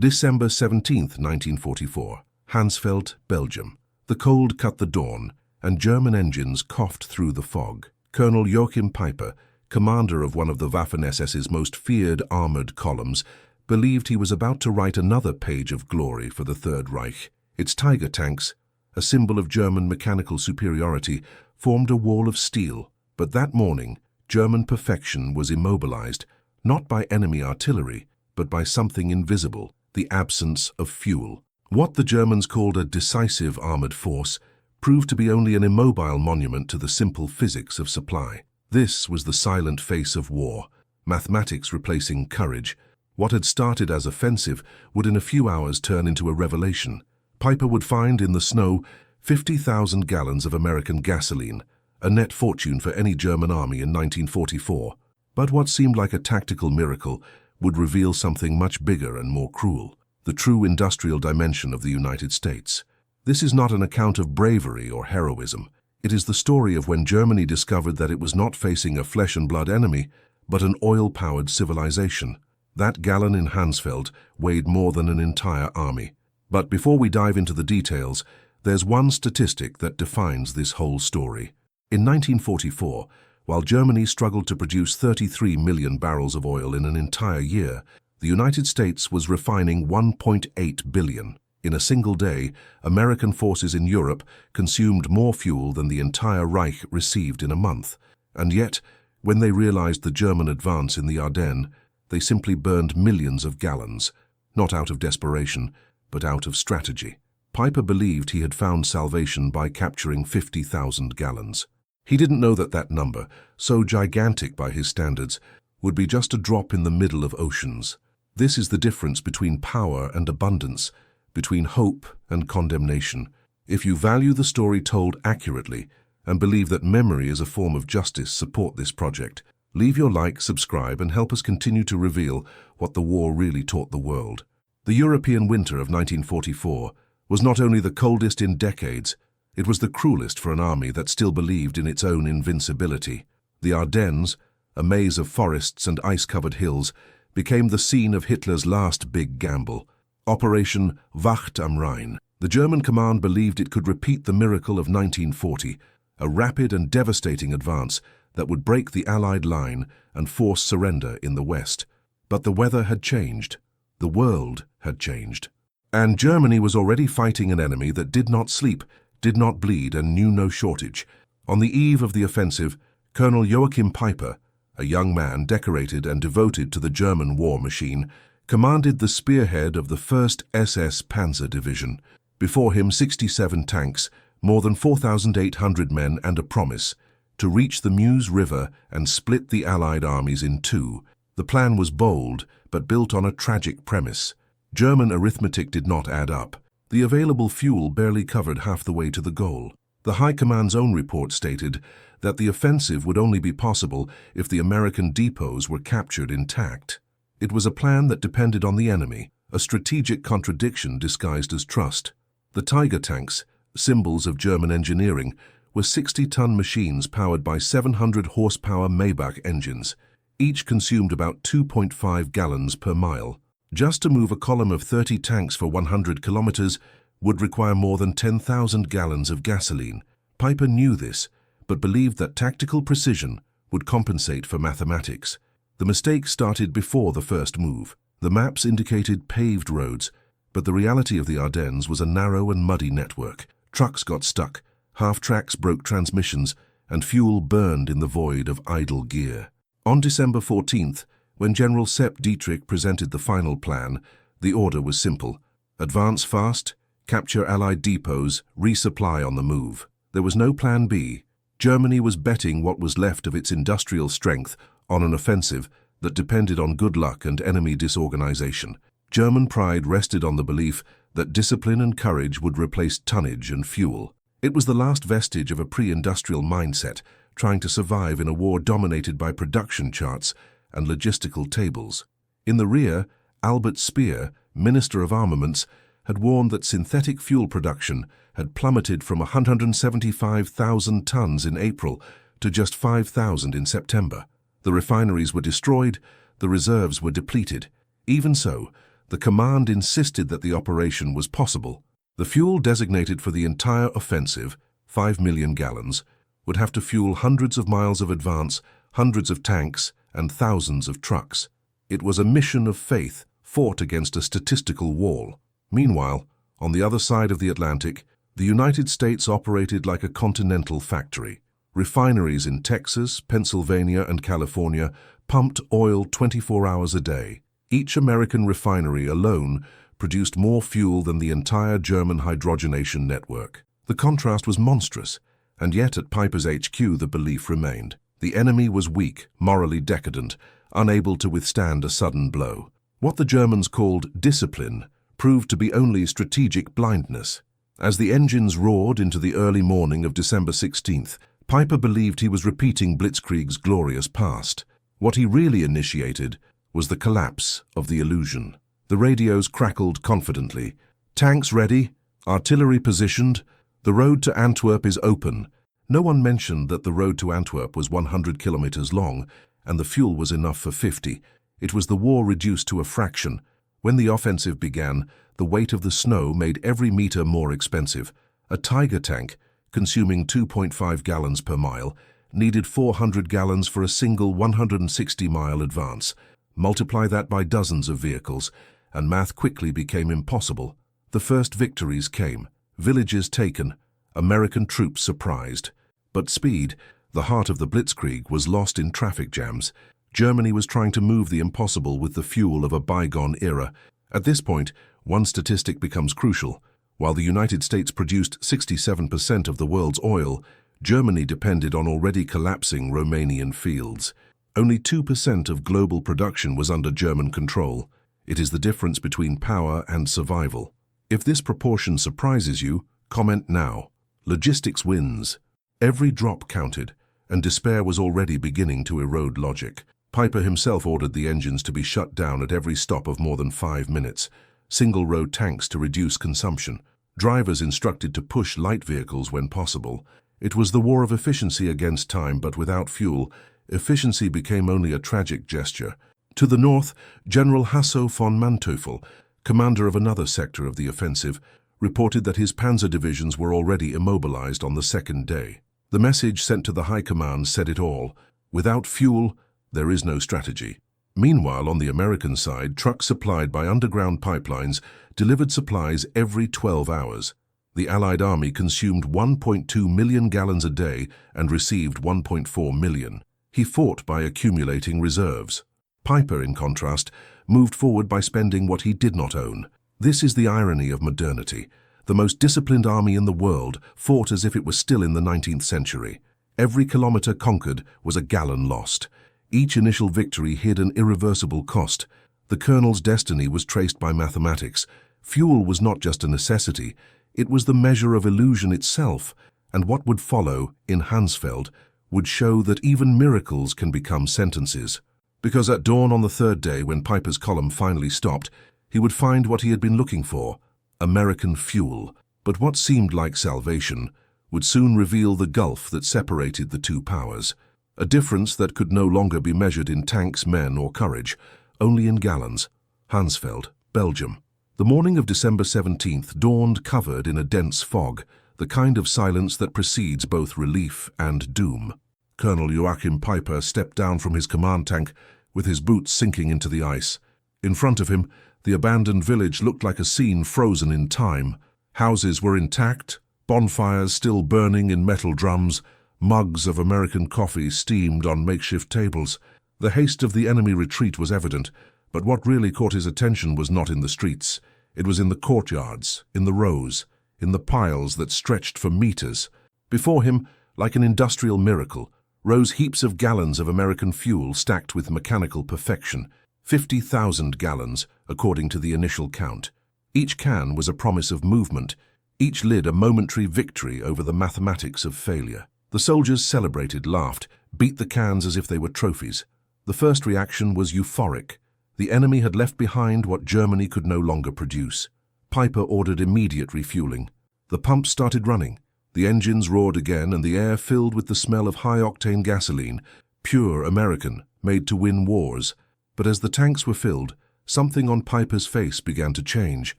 December 17, 1944, Hansfeld, Belgium. The cold cut the dawn, and German engines coughed through the fog. Colonel Joachim Peiper, commander of one of the Waffen-SS's most feared armored columns, believed he was about to write another page of glory for the Third Reich. Its Tiger tanks, a symbol of German mechanical superiority, formed a wall of steel. But that morning, German perfection was immobilized, not by enemy artillery, but by something invisible, the absence of fuel. What the Germans called a decisive armored force proved to be only an immobile monument to the simple physics of supply. This was the silent face of war, mathematics replacing courage. What had started as offensive would in a few hours turn into a revelation. Peiper would find in the snow 50,000 gallons of American gasoline, a net fortune for any German army in 1944. But what seemed like a tactical miracle would reveal something much bigger and more cruel, the true industrial dimension of the United States. This is not an account of bravery or heroism. It is the story of when Germany discovered that it was not facing a flesh-and-blood enemy, but an oil-powered civilization. That gallon in Hansfeld weighed more than an entire army. But before we dive into the details, there's one statistic that defines this whole story. In 1944, while Germany struggled to produce 33 million barrels of oil in an entire year, the United States was refining 1.8 billion. In a single day, American forces in Europe consumed more fuel than the entire Reich received in a month. And yet, when they realized the German advance in the Ardennes, they simply burned millions of gallons, not out of desperation, but out of strategy. Peiper believed he had found salvation by capturing 50,000 gallons. He didn't know that that number, so gigantic by his standards, would be just a drop in the middle of oceans. This is the difference between power and abundance, between hope and condemnation. If you value the story told accurately and believe that memory is a form of justice, support this project. Leave your like, subscribe, and help us continue to reveal what the war really taught the world. The European winter of 1944 was not only the coldest in decades, it was the cruelest for an army that still believed in its own invincibility. The Ardennes, a maze of forests and ice-covered hills, became the scene of Hitler's last big gamble, Operation Wacht am Rhein. The German command believed it could repeat the miracle of 1940, a rapid and devastating advance that would break the Allied line and force surrender in the West. But the weather had changed. The world had changed. And Germany was already fighting an enemy that did not sleep, did not bleed, and knew no shortage. On the eve of the offensive, Colonel Joachim Peiper, a young man decorated and devoted to the German war machine, commanded the spearhead of the 1st SS Panzer Division. Before him 67 tanks, more than 4,800 men, and a promise to reach the Meuse River and split the Allied armies in two. The plan was bold, but built on a tragic premise. German arithmetic did not add up. The available fuel barely covered half the way to the goal. The High Command's own report stated that the offensive would only be possible if the American depots were captured intact. It was a plan that depended on the enemy, a strategic contradiction disguised as trust. The Tiger tanks, symbols of German engineering, were 60-ton machines powered by 700-horsepower Maybach engines. Each consumed about 2.5 gallons per mile. Just to move a column of 30 tanks for 100 kilometers would require more than 10,000 gallons of gasoline. Peiper knew this, but believed that tactical precision would compensate for mathematics. The mistake started before the first move. The maps indicated paved roads, but the reality of the Ardennes was a narrow and muddy network. Trucks got stuck, half-tracks broke transmissions, and fuel burned in the void of idle gear. On December 14th, when General Sepp Dietrich presented the final plan, the order was simple: advance fast, capture Allied depots, resupply on the move. There was no plan B. Germany was betting what was left of its industrial strength on an offensive that depended on good luck and enemy disorganization. German pride rested on the belief that discipline and courage would replace tonnage and fuel. It was the last vestige of a pre-industrial mindset, trying to survive in a war dominated by production charts and logistical tables. In the rear, Albert Speer, Minister of Armaments, had warned that synthetic fuel production had plummeted from 175,000 tons in April to just 5,000 in September. The refineries were destroyed, the reserves were depleted. Even so, The command insisted that the operation was possible. The fuel designated for the entire offensive, 5 million gallons, would have to fuel hundreds of miles of advance, hundreds of tanks, and thousands of trucks. It was a mission of faith fought against a statistical wall. Meanwhile, on the other side of the Atlantic, the United States operated like a continental factory. Refineries in Texas, Pennsylvania, and California pumped oil 24 hours a day. Each American refinery alone produced more fuel than the entire German hydrogenation network. The contrast was monstrous, and yet at Piper's HQ the belief remained. The enemy was weak, morally decadent, unable to withstand a sudden blow. What the Germans called discipline proved to be only strategic blindness. As the engines roared into the early morning of December 16th, Piper believed he was repeating Blitzkrieg's glorious past. What he really initiated was the collapse of the illusion. The radios crackled confidently. "Tanks ready, artillery positioned, the road to Antwerp is open." No one mentioned that the road to Antwerp was 100 kilometers long, and the fuel was enough for 50. It was the war reduced to a fraction. When the offensive began, the weight of the snow made every meter more expensive. A Tiger tank, consuming 2.5 gallons per mile, needed 400 gallons for a single 160-mile advance. Multiply that by dozens of vehicles, and math quickly became impossible. The first victories came. Villages taken, American troops surprised. But speed, the heart of the Blitzkrieg, was lost in traffic jams. Germany was trying to move the impossible with the fuel of a bygone era. At this point, one statistic becomes crucial. While the United States produced 67% of the world's oil, Germany depended on already collapsing Romanian fields. Only 2% of global production was under German control. It is the difference between power and survival. If this proportion surprises you, comment now. Logistics wins. Every drop counted, and despair was already beginning to erode logic. Piper himself ordered the engines to be shut down at every stop of more than 5 minutes, single-row tanks to reduce consumption, drivers instructed to push light vehicles when possible. It was the war of efficiency against time, but without fuel, efficiency became only a tragic gesture. To the north, General Hasso von Manteuffel, commander of another sector of the offensive, reported that his panzer divisions were already immobilized on the second day. The message sent to the high command said it all. Without fuel, there is no strategy. Meanwhile, on the American side, trucks supplied by underground pipelines delivered supplies every 12 hours. The Allied army consumed 1.2 million gallons a day and received 1.4 million. He fought by accumulating reserves. Piper, in contrast, moved forward by spending what he did not own. This is the irony of modernity. The most disciplined army in the world fought as if it was still in the 19th century. Every kilometer conquered was a gallon lost. Each initial victory hid an irreversible cost. The colonel's destiny was traced by mathematics. Fuel was not just a necessity, it was the measure of illusion itself, and what would follow, in Hansfeld, would show that even miracles can become sentences. Because at dawn on the third day, when Piper's column finally stopped, he would find what he had been looking for, American fuel. But what seemed like salvation would soon reveal the gulf that separated the two powers, a difference that could no longer be measured in tanks, men, or courage, only in gallons. Hansfeld, Belgium. The morning of December 17th dawned covered in a dense fog, the kind of silence that precedes both relief and doom. Colonel Joachim Piper stepped down from his command tank with his boots sinking into the ice. In front of him, the abandoned village looked like a scene frozen in time. Houses were intact, bonfires still burning in metal drums, mugs of American coffee steamed on makeshift tables. The haste of the enemy retreat was evident, but what really caught his attention was not in the streets. It was in the courtyards, in the rows, in the piles that stretched for meters. Before him, like an industrial miracle, rose heaps of gallons of American fuel stacked with mechanical perfection. 50,000 gallons, according to the initial count. Each can was a promise of movement, each lid a momentary victory over the mathematics of failure. The soldiers celebrated, laughed, beat the cans as if they were trophies. The first reaction was euphoric. The enemy had left behind what Germany could no longer produce. Piper ordered immediate refueling. The pumps started running. The engines roared again, and the air filled with the smell of high-octane gasoline, pure American, made to win wars. But as the tanks were filled, Something on Piper's face began to change.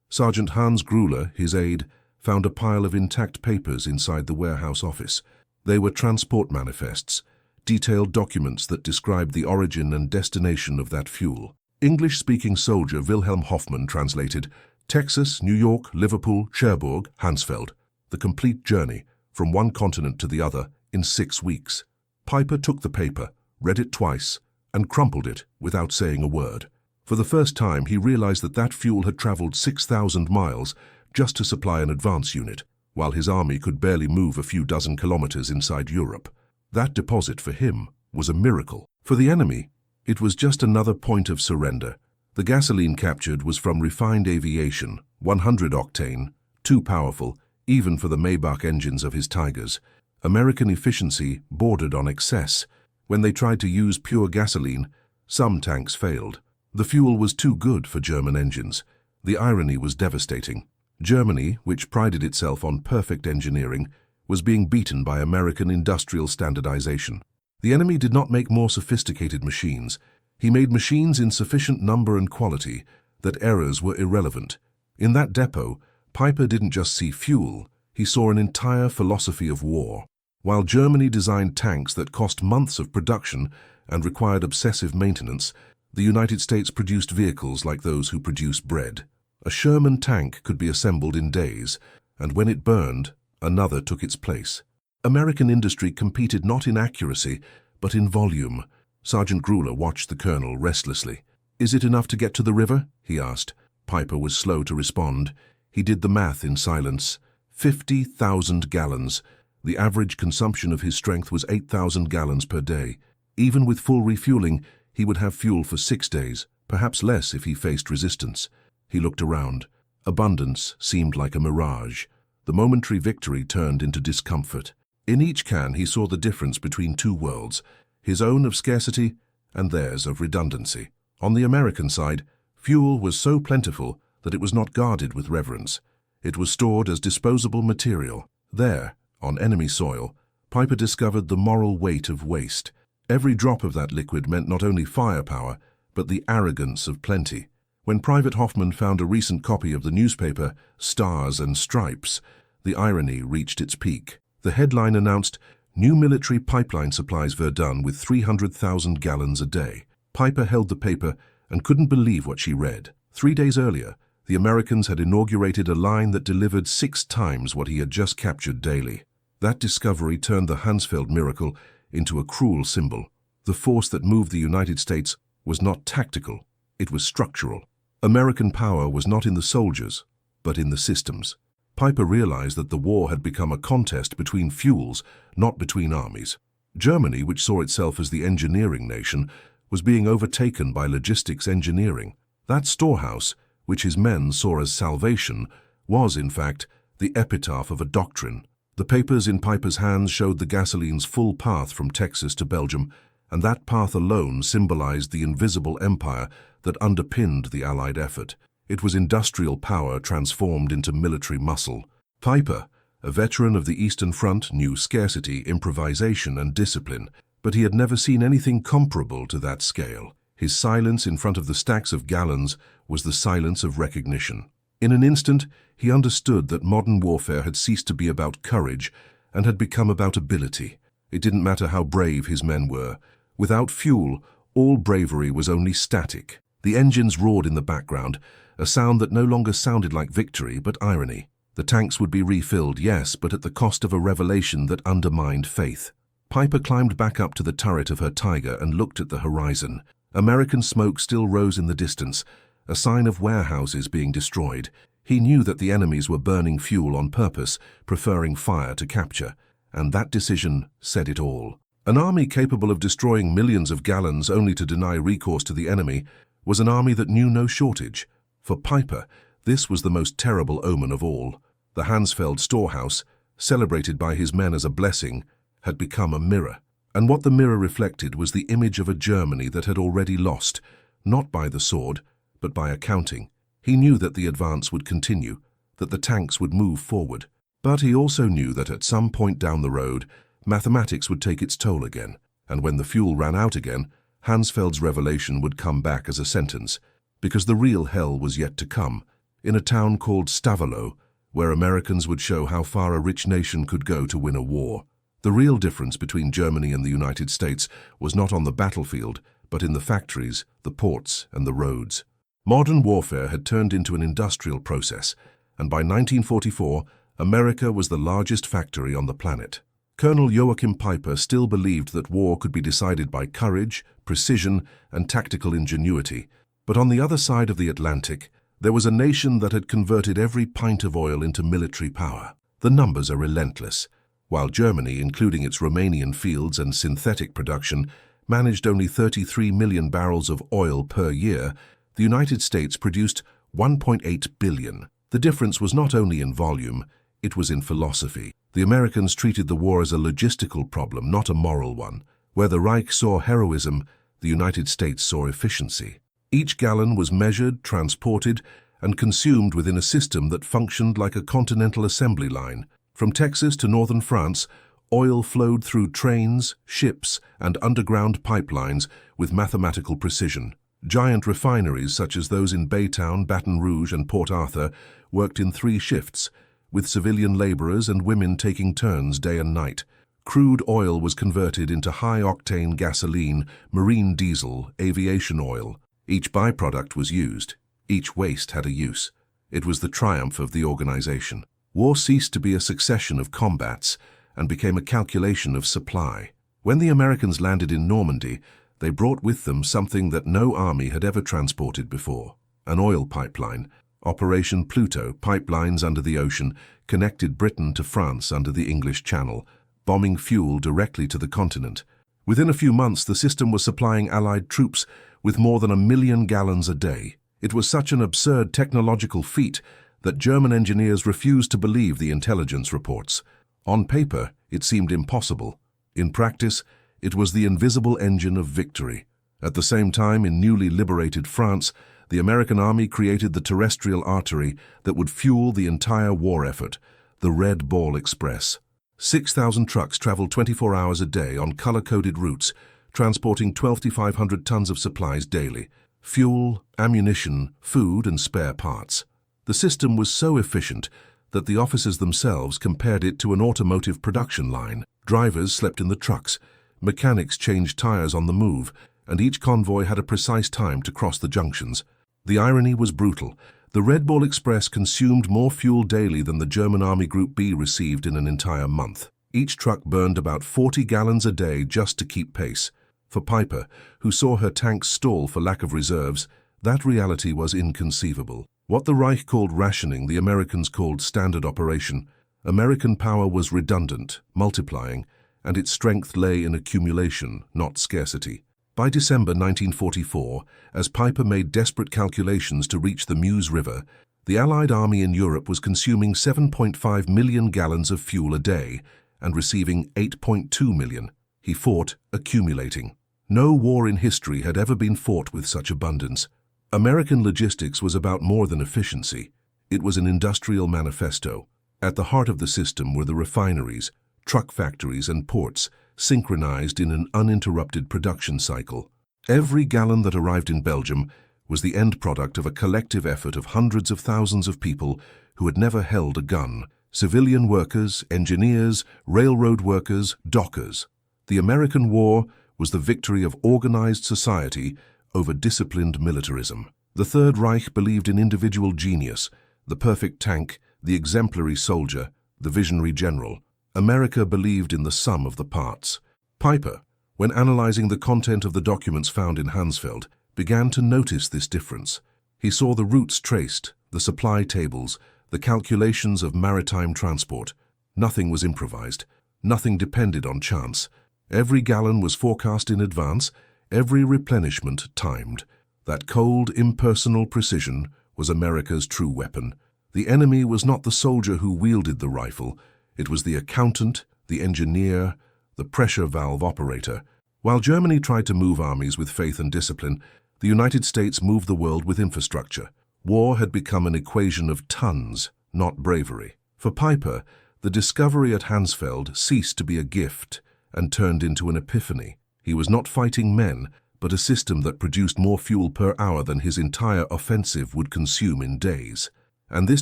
Sergeant Hans Gruler, his aide, found a pile of intact papers inside the warehouse office. They were transport manifests, detailed documents that described the origin and destination of that fuel. English-speaking soldier Wilhelm Hoffmann translated, Texas, New York, Liverpool, Cherbourg, Hansfeld. The complete journey, from one continent to the other, in 6 weeks. Piper took the paper, read it twice, and crumpled it without saying a word. For the first time, he realized that that fuel had traveled 6,000 miles just to supply an advance unit, while his army could barely move a few dozen kilometers inside Europe. That deposit for him was a miracle. For the enemy, it was just another point of surrender. The gasoline captured was from refined aviation, 100 octane, too powerful, even for the Maybach engines of his Tigers. American efficiency bordered on excess. When they tried to use pure gasoline, some tanks failed. The fuel was too good for German engines. The irony was devastating. Germany, which prided itself on perfect engineering, was being beaten by American industrial standardization. The enemy did not make more sophisticated machines. He made machines in sufficient number and quality that errors were irrelevant. In that depot, Piper didn't just see fuel, he saw an entire philosophy of war. While Germany designed tanks that cost months of production and required obsessive maintenance, the United States produced vehicles like those who produce bread. A Sherman tank could be assembled in days, and when it burned, another took its place. American industry competed not in accuracy, but in volume. Sergeant Gruler watched the colonel restlessly. "Is it enough to get to the river?" he asked. Piper was slow to respond. He did the math in silence. 50,000 gallons. The average consumption of his strength was 8,000 gallons per day. Even with full refueling, he would have fuel for 6 days, perhaps less if he faced resistance. He looked around. Abundance seemed like a mirage. The momentary victory turned into discomfort. In each can he saw the difference between two worlds, his own of scarcity and theirs of redundancy. On the American side, fuel was so plentiful that it was not guarded with reverence. It was stored as disposable material. There, on enemy soil, Piper discovered the moral weight of waste. Every drop of that liquid meant not only firepower, but the arrogance of plenty. When Private Hoffman found a recent copy of the newspaper, Stars and Stripes, the irony reached its peak. The headline announced, "New military pipeline supplies Verdun with 300,000 gallons a day." Piper held the paper and couldn't believe what she read. 3 days earlier, the Americans had inaugurated a line that delivered 6 times what he had just captured daily. That discovery turned the Hansfeld miracle into a cruel symbol. The force that moved the United States was not tactical, it was structural. American power was not in the soldiers, but in the systems. Piper realized that the war had become a contest between fuels, not between armies. Germany, which saw itself as the engineering nation, was being overtaken by logistics engineering. That storehouse, which his men saw as salvation, was, in fact, the epitaph of a doctrine. The papers in Piper's hands showed the gasoline's full path from Texas to Belgium, and that path alone symbolized the invisible empire that underpinned the Allied effort. It was industrial power transformed into military muscle. Piper, a veteran of the Eastern Front, knew scarcity, improvisation, and discipline, but he had never seen anything comparable to that scale. His silence in front of the stacks of gallons was the silence of recognition. In an instant, he understood that modern warfare had ceased to be about courage and had become about ability. It didn't matter how brave his men were. Without fuel, all bravery was only static. The engines roared in the background, a sound that no longer sounded like victory but irony. The tanks would be refilled, yes, but at the cost of a revelation that undermined faith. Piper climbed back up to the turret of her Tiger and looked at the horizon. American smoke still rose in the distance, a sign of warehouses being destroyed. He knew that the enemies were burning fuel on purpose, preferring fire to capture, and that decision said it all. An army capable of destroying millions of gallons only to deny recourse to the enemy was an army that knew no shortage. For Piper, this was the most terrible omen of all. The Hansfeld storehouse, celebrated by his men as a blessing, had become a mirror. And what the mirror reflected was the image of a Germany that had already lost, not by the sword, but by accounting. He knew that the advance would continue, that the tanks would move forward. But he also knew that at some point down the road, mathematics would take its toll again, and when the fuel ran out again, Hansfeld's revelation would come back as a sentence. because the real hell was yet to come, in a town called Stavelot, where Americans would show how far a rich nation could go to win a war. The real difference between Germany and the United States was not on the battlefield, but in the factories, the ports, and the roads. Modern warfare had turned into an industrial process, and by 1944, America was the largest factory on the planet. Colonel Joachim Peiper still believed that war could be decided by courage, precision, and tactical ingenuity. But on the other side of the Atlantic, there was a nation that had converted every pint of oil into military power. The numbers are relentless. While Germany, including its Romanian fields and synthetic production, managed only 33 million barrels of oil per year, the United States produced 1.8 billion. The difference was not only in volume, it was in philosophy. The Americans treated the war as a logistical problem, not a moral one. Where the Reich saw heroism, the United States saw efficiency. Each gallon was measured, transported, and consumed within a system that functioned like a continental assembly line. From Texas to northern France, oil flowed through trains, ships, and underground pipelines with mathematical precision. Giant refineries such as those in Baytown, Baton Rouge, and Port Arthur worked in 3 shifts, with civilian laborers and women taking turns day and night. Crude oil was converted into high-octane gasoline, marine diesel, aviation oil. Each byproduct was used. Each waste had a use. It was the triumph of the organization. War ceased to be a succession of combats and became a calculation of supply. When the Americans landed in Normandy, they brought with them something that no army had ever transported before: an oil pipeline. Operation Pluto, pipelines under the ocean, connected Britain to France under the English Channel, bombing fuel directly to the continent. Within a few months, the system was supplying Allied troops with more than 1 million gallons a day. It was such an absurd technological feat that German engineers refused to believe the intelligence reports. On paper, it seemed impossible. In practice, it was the invisible engine of victory. At the same time, in newly liberated France, the American army created the terrestrial artery that would fuel the entire war effort, the Red Ball Express. 6,000 trucks traveled 24 hours a day on color-coded routes, transporting 2,500 tons of supplies daily: fuel, ammunition, food, and spare parts. The system was so efficient that the officers themselves compared it to an automotive production line. Drivers slept in the trucks, mechanics changed tires on the move, and each convoy had a precise time to cross the junctions. The irony was brutal. The Red Ball Express consumed more fuel daily than the German Army Group B received in an entire month. Each truck burned about 40 gallons a day just to keep pace. For Peiper, who saw her tanks stall for lack of reserves, that reality was inconceivable. What the Reich called rationing, the Americans called standard operation. American power was redundant, multiplying, and its strength lay in accumulation, not scarcity. By December 1944, as Peiper made desperate calculations to reach the Meuse River, the Allied army in Europe was consuming 7.5 million gallons of fuel a day and receiving 8.2 million. He fought, accumulating. No war in history had ever been fought with such abundance. American logistics was about more than efficiency. It was an industrial manifesto. At the heart of the system were the refineries, truck factories, and ports, synchronized in an uninterrupted production cycle. Every gallon that arrived in Belgium was the end product of a collective effort of hundreds of thousands of people who had never held a gun: civilian workers, engineers, railroad workers, dockers. The American war was the victory of organized society over disciplined militarism. The Third Reich believed in individual genius, the perfect tank, the exemplary soldier, the visionary general. America believed in the sum of the parts. Peiper, when analyzing the content of the documents found in Hansfeld, began to notice this difference. He saw the routes traced, the supply tables, the calculations of maritime transport. Nothing was improvised. Nothing depended on chance. Every gallon was forecast in advance, every replenishment timed. That cold, impersonal precision was America's true weapon. The enemy was not the soldier who wielded the rifle. It was the accountant, the engineer, the pressure valve operator. While Germany tried to move armies with faith and discipline, the United States moved the world with infrastructure. War had become an equation of tons, not bravery. For Peiper, the discovery at Hansfeld ceased to be a gift and turned into an epiphany. He was not fighting men, but a system that produced more fuel per hour than his entire offensive would consume in days. And this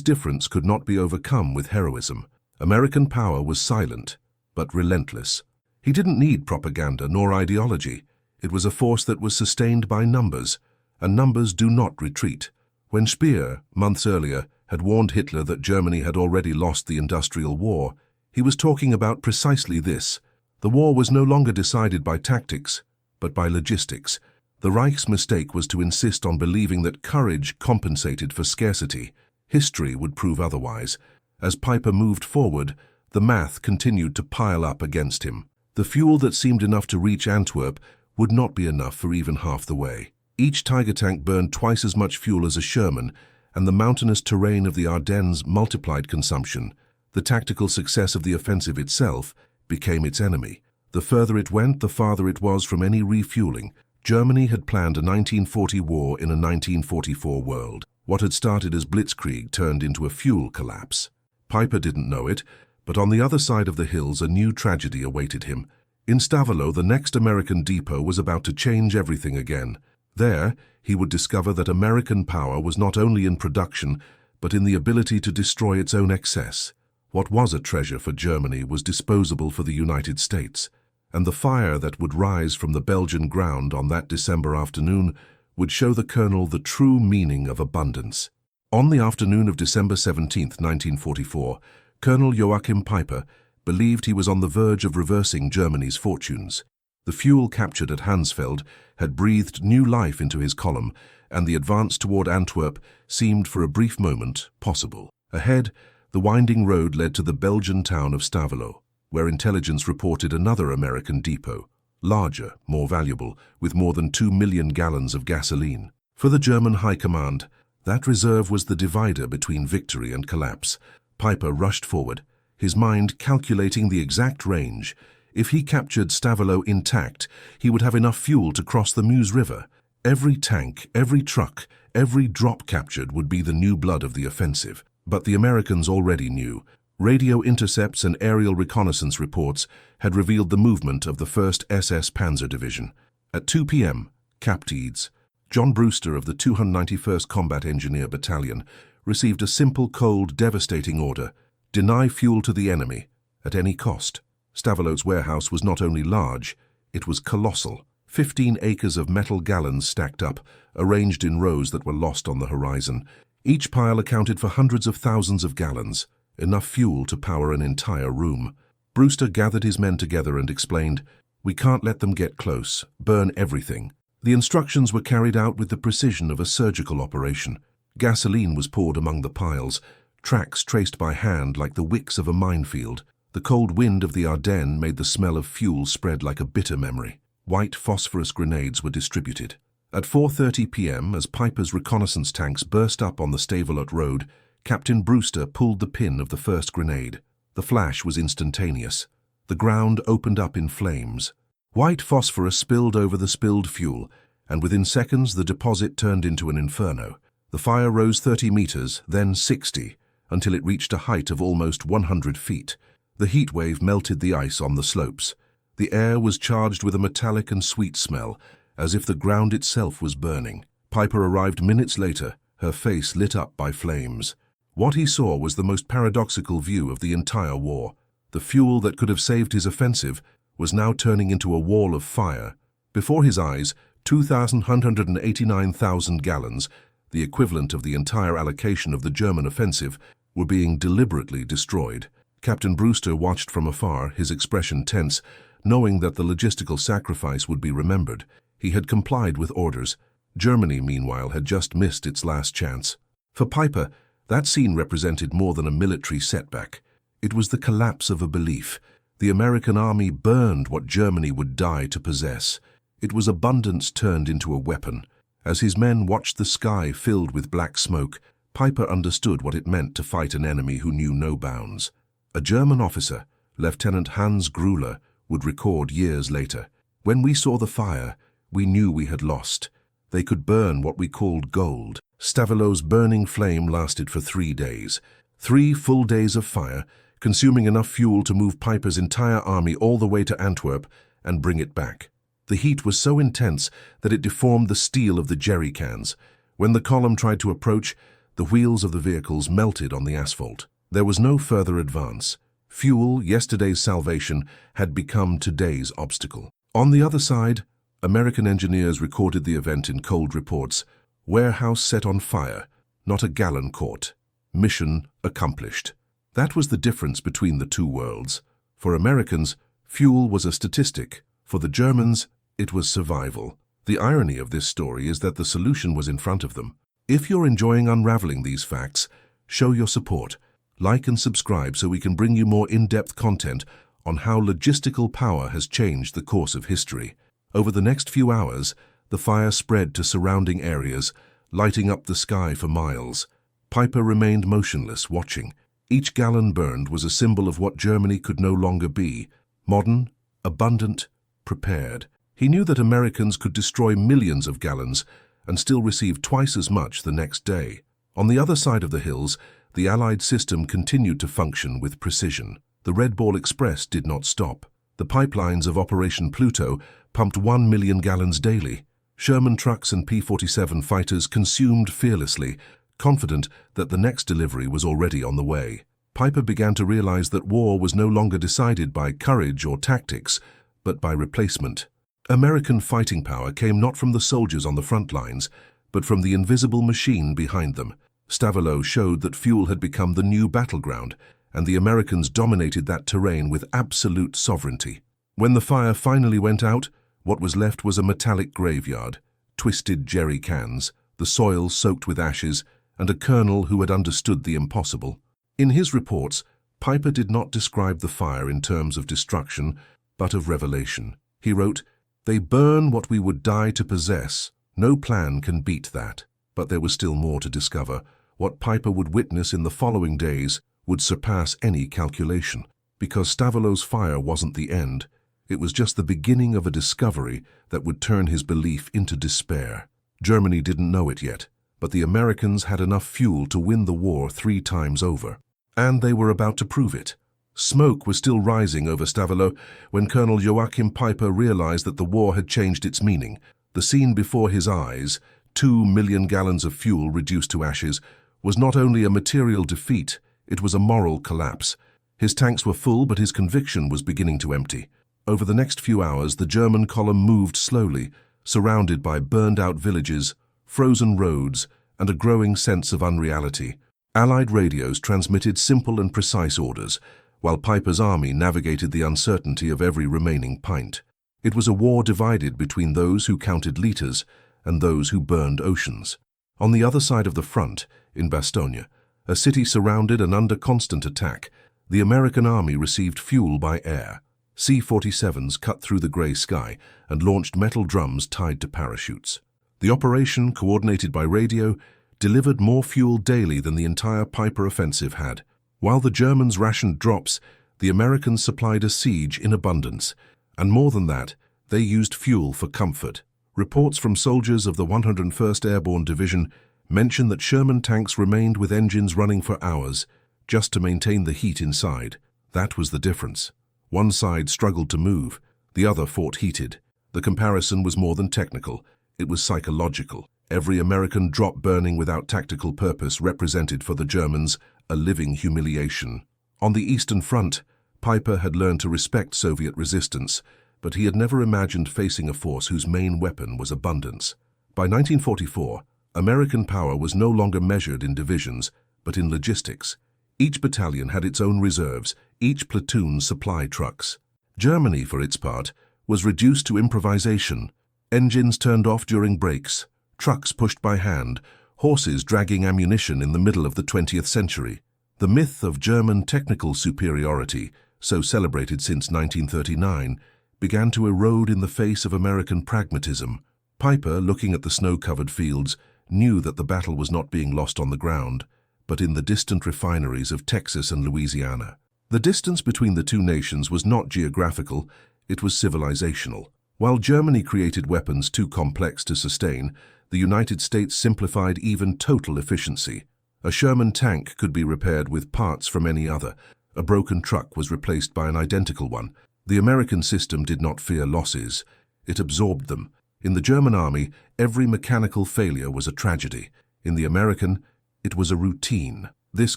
difference could not be overcome with heroism. American power was silent, but relentless. He didn't need propaganda nor ideology. It was a force that was sustained by numbers, and numbers do not retreat. When Speer, months earlier, had warned Hitler that Germany had already lost the industrial war, he was talking about precisely this. The war was no longer decided by tactics, but by logistics. The Reich's mistake was to insist on believing that courage compensated for scarcity. History would prove otherwise. As Piper moved forward, the math continued to pile up against him. The fuel that seemed enough to reach Antwerp would not be enough for even half the way. Each Tiger tank burned twice as much fuel as a Sherman, and the mountainous terrain of the Ardennes multiplied consumption. The tactical success of the offensive itself became its enemy. The further it went, the farther it was from any refueling. Germany had planned a 1940 war in a 1944 world. What had started as blitzkrieg turned into a fuel collapse. Piper didn't know it, but on the other side of the hills a new tragedy awaited him. In Stavelot, the next American depot was about to change everything again. There, he would discover that American power was not only in production, but in the ability to destroy its own excess. What was a treasure for Germany was disposable for the United States, and the fire that would rise from the Belgian ground on that December afternoon would show the colonel the true meaning of abundance. On the afternoon of December 17, 1944, Colonel Joachim Piper believed he was on the verge of reversing Germany's fortunes. The fuel captured at Hansfeld had breathed new life into his column, and the advance toward Antwerp seemed for a brief moment possible. Ahead, the winding road led to the Belgian town of Stavelot, where intelligence reported another American depot, larger, more valuable, with more than 2 million gallons of gasoline. For the German High Command, that reserve was the divider between victory and collapse. Piper rushed forward, his mind calculating the exact range. If he captured Stavelot intact, he would have enough fuel to cross the Meuse River. Every tank, every truck, every drop captured would be the new blood of the offensive. But the Americans already knew. Radio intercepts and aerial reconnaissance reports had revealed the movement of the 1st SS Panzer Division. At 2 p.m., Capt. Eads, John Brewster of the 291st Combat Engineer Battalion, received a simple, cold, devastating order: deny fuel to the enemy, at any cost. Stavelot's warehouse was not only large, it was colossal. 15 acres of metal gallons stacked up, arranged in rows that were lost on the horizon. Each pile accounted for hundreds of thousands of gallons, enough fuel to power an entire room. Brewster gathered his men together and explained, "We can't let them get close. Burn everything." The instructions were carried out with the precision of a surgical operation. Gasoline was poured among the piles, tracks traced by hand like the wicks of a minefield. The cold wind of the Ardennes made the smell of fuel spread like a bitter memory. White phosphorus grenades were distributed. At 4:30 p.m., as Piper's reconnaissance tanks burst up on the Stavelot road, Captain Brewster pulled the pin of the first grenade. The flash was instantaneous. The ground opened up in flames. White phosphorus spilled over the spilled fuel, and within seconds the deposit turned into an inferno. The fire rose 30 meters, then 60, until it reached a height of almost 100 feet. The heat wave melted the ice on the slopes. The air was charged with a metallic and sweet smell, as if the ground itself was burning. Piper arrived minutes later, her face lit up by flames. What he saw was the most paradoxical view of the entire war. The fuel that could have saved his offensive was now turning into a wall of fire. Before his eyes, 2,189,000 gallons, the equivalent of the entire allocation of the German offensive, were being deliberately destroyed. Captain Brewster watched from afar, his expression tense, knowing that the logistical sacrifice would be remembered. He had complied with orders. Germany, meanwhile, had just missed its last chance. For Piper, that scene represented more than a military setback. It was the collapse of a belief. The American army burned what Germany would die to possess. It was abundance turned into a weapon. As his men watched the sky filled with black smoke, Piper understood what it meant to fight an enemy who knew no bounds. A German officer, Lieutenant Hans Gruller, would record years later, "When we saw the fire, we knew we had lost. They could burn what we called gold." Stavelot's burning flame lasted for 3 days. 3 full days of fire, consuming enough fuel to move Piper's entire army all the way to Antwerp and bring it back. The heat was so intense that it deformed the steel of the jerry cans. When the column tried to approach, the wheels of the vehicles melted on the asphalt. There was no further advance. Fuel, yesterday's salvation, had become today's obstacle. On the other side, American engineers recorded the event in cold reports. Warehouse set on fire, not a gallon caught. Mission accomplished. That was the difference between the two worlds. For Americans, fuel was a statistic. For the Germans, it was survival. The irony of this story is that the solution was in front of them. If you're enjoying unraveling these facts, show your support. Like and subscribe so we can bring you more in-depth content on how logistical power has changed the course of history. Over the next few hours, the fire spread to surrounding areas, lighting up the sky for miles. Piper remained motionless, watching. Each gallon burned was a symbol of what Germany could no longer be: modern, abundant, prepared. He knew that Americans could destroy millions of gallons and still receive twice as much the next day. On the other side of the hills, the Allied system continued to function with precision. The Red Ball Express did not stop. The pipelines of Operation Pluto pumped 1 million gallons daily. Sherman trucks and P-47 fighters consumed fearlessly, confident that the next delivery was already on the way. Piper began to realize that war was no longer decided by courage or tactics, but by replacement. American fighting power came not from the soldiers on the front lines, but from the invisible machine behind them. Stavelot showed that fuel had become the new battleground, and the Americans dominated that terrain with absolute sovereignty. When the fire finally went out, what was left was a metallic graveyard, twisted jerry cans, the soil soaked with ashes, and a colonel who had understood the impossible. In his reports, Piper did not describe the fire in terms of destruction, but of revelation. He wrote, "They burn what we would die to possess. No plan can beat that." But there was still more to discover. What Piper would witness in the following days would surpass any calculation. Because Stavelot's fire wasn't the end, it was just the beginning of a discovery that would turn his belief into despair. Germany didn't know it yet, but the Americans had enough fuel to win the war 3 times over. And they were about to prove it. Smoke was still rising over Stavelot when Colonel Joachim Piper realized that the war had changed its meaning. The scene before his eyes, 2 million gallons of fuel reduced to ashes, was not only a material defeat, it was a moral collapse. His tanks were full, but his conviction was beginning to empty. Over the next few hours, the German column moved slowly, surrounded by burned-out villages, frozen roads, and a growing sense of unreality. Allied radios transmitted simple and precise orders, while Piper's army navigated the uncertainty of every remaining pint. It was a war divided between those who counted liters and those who burned oceans. On the other side of the front, in Bastogne, a city surrounded and under constant attack, the American army received fuel by air. C-47s cut through the grey sky and launched metal drums tied to parachutes. The operation, coordinated by radio, delivered more fuel daily than the entire Piper offensive had. While the Germans rationed drops, the Americans supplied a siege in abundance. And more than that, they used fuel for comfort. Reports from soldiers of the 101st Airborne Division mention that Sherman tanks remained with engines running for hours, just to maintain the heat inside. That was the difference. One side struggled to move, the other fought heated. The comparison was more than technical, it was psychological. Every American drop burning without tactical purpose represented for the Germans a living humiliation. On the Eastern Front, Piper had learned to respect Soviet resistance, but he had never imagined facing a force whose main weapon was abundance. By 1944, American power was no longer measured in divisions, but in logistics. Each battalion had its own reserves, each platoon supply trucks. Germany, for its part, was reduced to improvisation. Engines turned off during breaks, trucks pushed by hand, horses dragging ammunition in the middle of the 20th century. The myth of German technical superiority, so celebrated since 1939, began to erode in the face of American pragmatism. Piper, looking at the snow-covered fields, knew that the battle was not being lost on the ground, but in the distant refineries of Texas and Louisiana. The distance between the two nations was not geographical, it was civilizational. While Germany created weapons too complex to sustain, the United States simplified even total efficiency. A Sherman tank could be repaired with parts from any other. A broken truck was replaced by an identical one. The American system did not fear losses. It absorbed them. In the German army, every mechanical failure was a tragedy. In the American, it was a routine. This